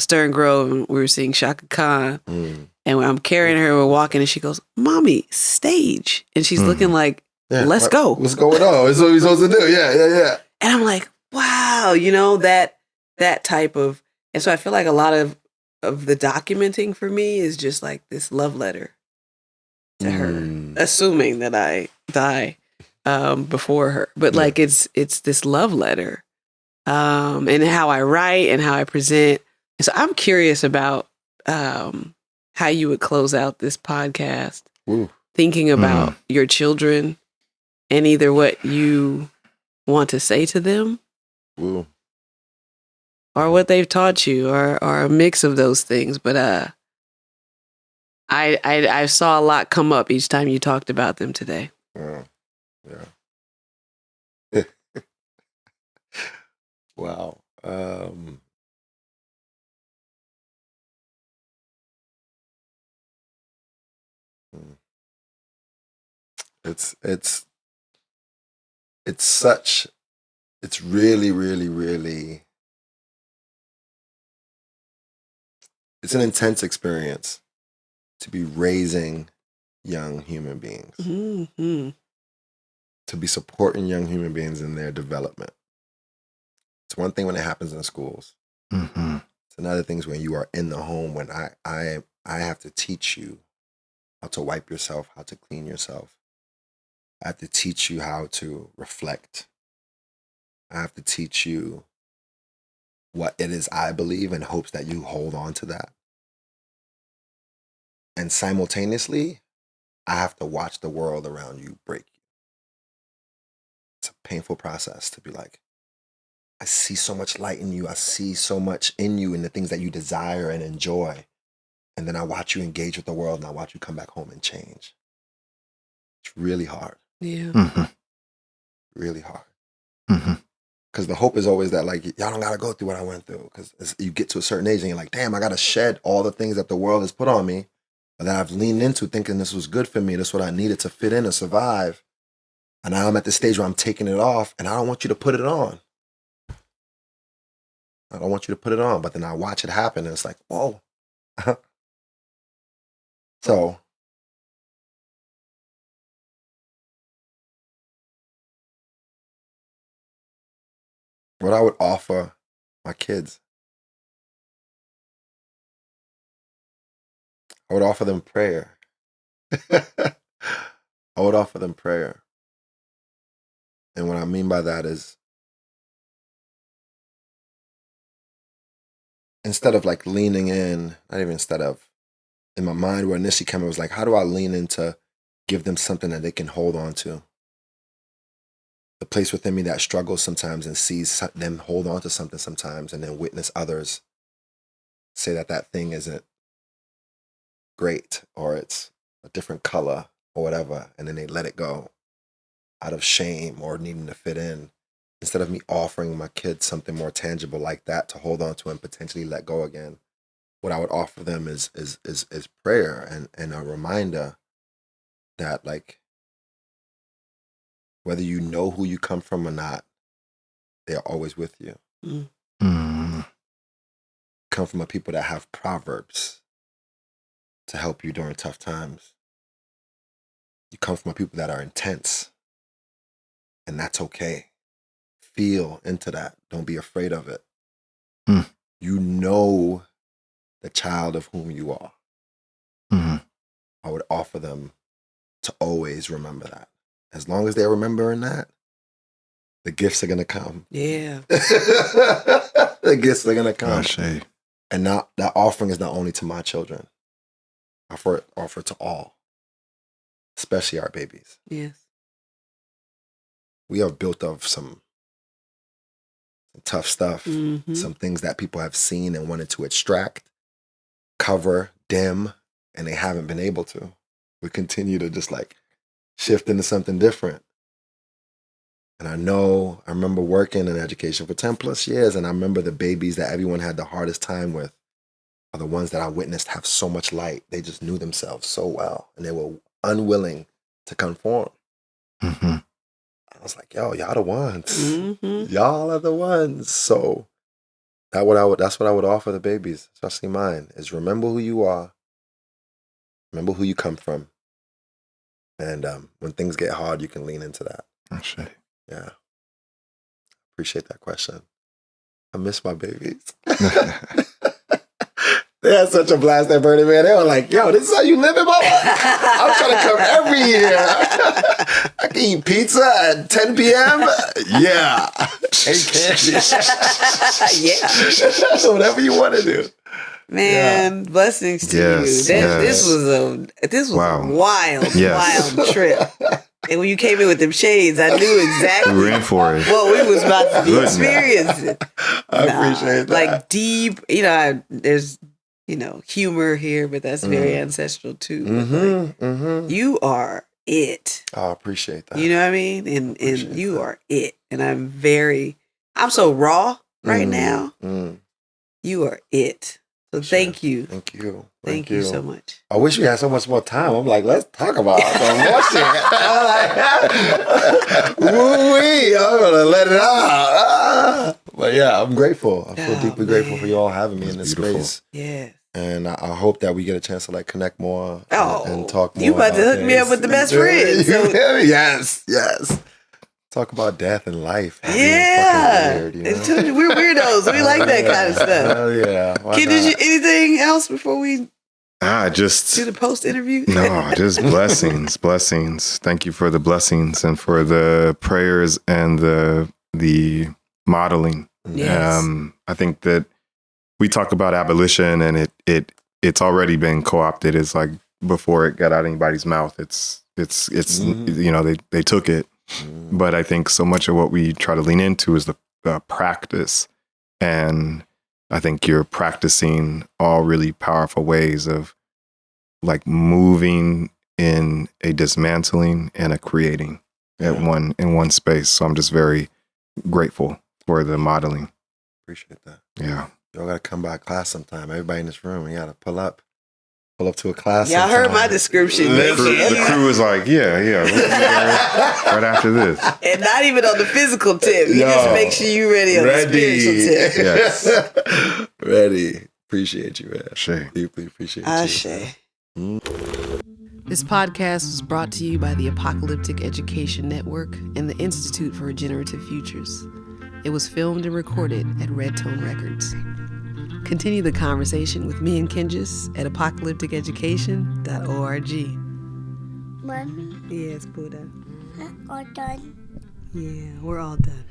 Stern Grove, and we were seeing Shaka Khan. And when I'm carrying her, we're walking, and she goes, "Mommy, stage." And she's looking like, let's go. What's going on? That's what we're supposed to do. Yeah. And I'm like, wow, you know, that type of... And so I feel like a lot of the documenting for me is just like this love letter to her, assuming that I die before her. But like, it's this love letter, and how I write and how I present. And so I'm curious about how you would close out this podcast, thinking about your children and either what you want to say to them or what they've taught you, or a mix of those things. But I saw a lot come up each time you talked about them today. Yeah. Wow. It's really, really, really, it's an intense experience to be raising young human beings, to be supporting young human beings in their development. It's one thing when it happens in schools. It's another thing when you are in the home, when I have to teach you how to wipe yourself, how to clean yourself. I have to teach you how to reflect. I have to teach you what it is I believe, in hopes that you hold on to that. And simultaneously, I have to watch the world around you break you. It's a painful process to be like, I see so much light in you. I see so much in you and the things that you desire and enjoy. And then I watch you engage with the world, and I watch you come back home and change. It's really hard. Yeah. Really hard. Because the hope is always that, like, y'all don't got to go through what I went through. Because you get to a certain age and you're like, damn, I got to shed all the things that the world has put on me, that I've leaned into thinking this was good for me. This is what I needed to fit in and survive. And now I'm at the stage where I'm taking it off, and I don't want you to put it on. I don't want you to put it on. But then I watch it happen and it's like, whoa. So what I would offer my kids, I would offer them prayer. I would offer them prayer. And what I mean by that is, instead of like leaning in, not even instead of, in my mind where initially came, it was like, how do I lean in to give them something that they can hold on to? The place within me that struggles sometimes and sees them hold on to something sometimes and then witness others say that that thing isn't great or it's a different color or whatever, and then they let it go out of shame or needing to fit in. Instead of me offering my kids something more tangible like that to hold on to and potentially let go again, what I would offer them is prayer and a reminder that, like, whether you know who you come from or not, they're always with you. Mm. Come from a people that have proverbs to help you during tough times. You come from a people that are intense, and that's okay. Feel into that. Don't be afraid of it. Mm. You know the child of whom you are. Mm-hmm. I would offer them to always remember that. As long as they're remembering that, the gifts are going to come. Yeah. The gifts are going to come. Ashe. And not, that offering is not only to my children. I offer to all, especially our babies. Yes. We are built of some tough stuff, Mm-hmm. some things that people have seen and wanted to extract, cover, dim, and they haven't been able to. We continue to just like shift into something different. And I remember working in education for 10 plus years, and I remember the babies that everyone had the hardest time with are the ones that I witnessed have so much light. They just knew themselves so well, and they were unwilling to conform. Mm-hmm. I was like, yo, y'all the ones. Mm-hmm. Y'all are the ones. So that's what I would offer the babies, especially mine, is remember who you are, remember who you come from. And when things get hard, you can lean into that. Ashe. Yeah. Appreciate that question. I miss my babies. They had such a blast at Burning Man. They were like, yo, this is how you live in my life? I'm trying to come every year. I can eat pizza at 10 p.m. Yeah. Hey, candy. Yeah. Whatever you want to do. Man, blessings to you. This was a wild, wild trip. And when you came in with them shades, I knew exactly We were in for it. what we was about to be experiencing. I appreciate that. Like deep, there's, humor here, but that's very ancestral too. Like, you are it. Oh, I appreciate that. You know what I mean? And you are it. And I'm so raw right now. You are it. So thank you. Thank you. Thank you so much. I wish we had so much more time. I'm like, let's talk about some more shit. I'm like, woo-wee, I'm going to let it out. But yeah, I'm grateful. I feel deeply grateful for you all having me in this space. Yeah. And I hope that we get a chance to like connect more and talk more. You about to hook me up with the best friend. So. Yes. Talk about death and life. Yeah. Weird, We're weirdos. We like that kind of stuff. Hell yeah. Kid, did you anything else before we just do the post interview? No, just blessings. Thank you for the blessings and for the prayers and the modeling. Yes. I think that we talk about abolition and it's already been co-opted. It's like before it got out of anybody's mouth, it's they took it. But I think so much of what we try to lean into is the practice. And I think you're practicing all really powerful ways of like moving in a dismantling and a creating in one space. So I'm just very grateful for the modeling. Appreciate that. Yeah. Y'all got to come by class sometime. Everybody in this room, you got to pull up pull up to a class. Y'all heard my description. The crew was like, yeah, we'll be there right after this. And not even on the physical tip. You just make sure you're ready on the spiritual tip. Yes. Ready. Appreciate you, man. Ashe. Deeply appreciate you. Ashe. This podcast was brought to you by the Apocalyptic Education Network and the Institute for Regenerative Futures. It was filmed and recorded at Red Tone Records. Continue the conversation with me and Kenjus at apocalypticeducation.org. Mommy? Yes, Buddha. We're all done. Yeah, we're all done.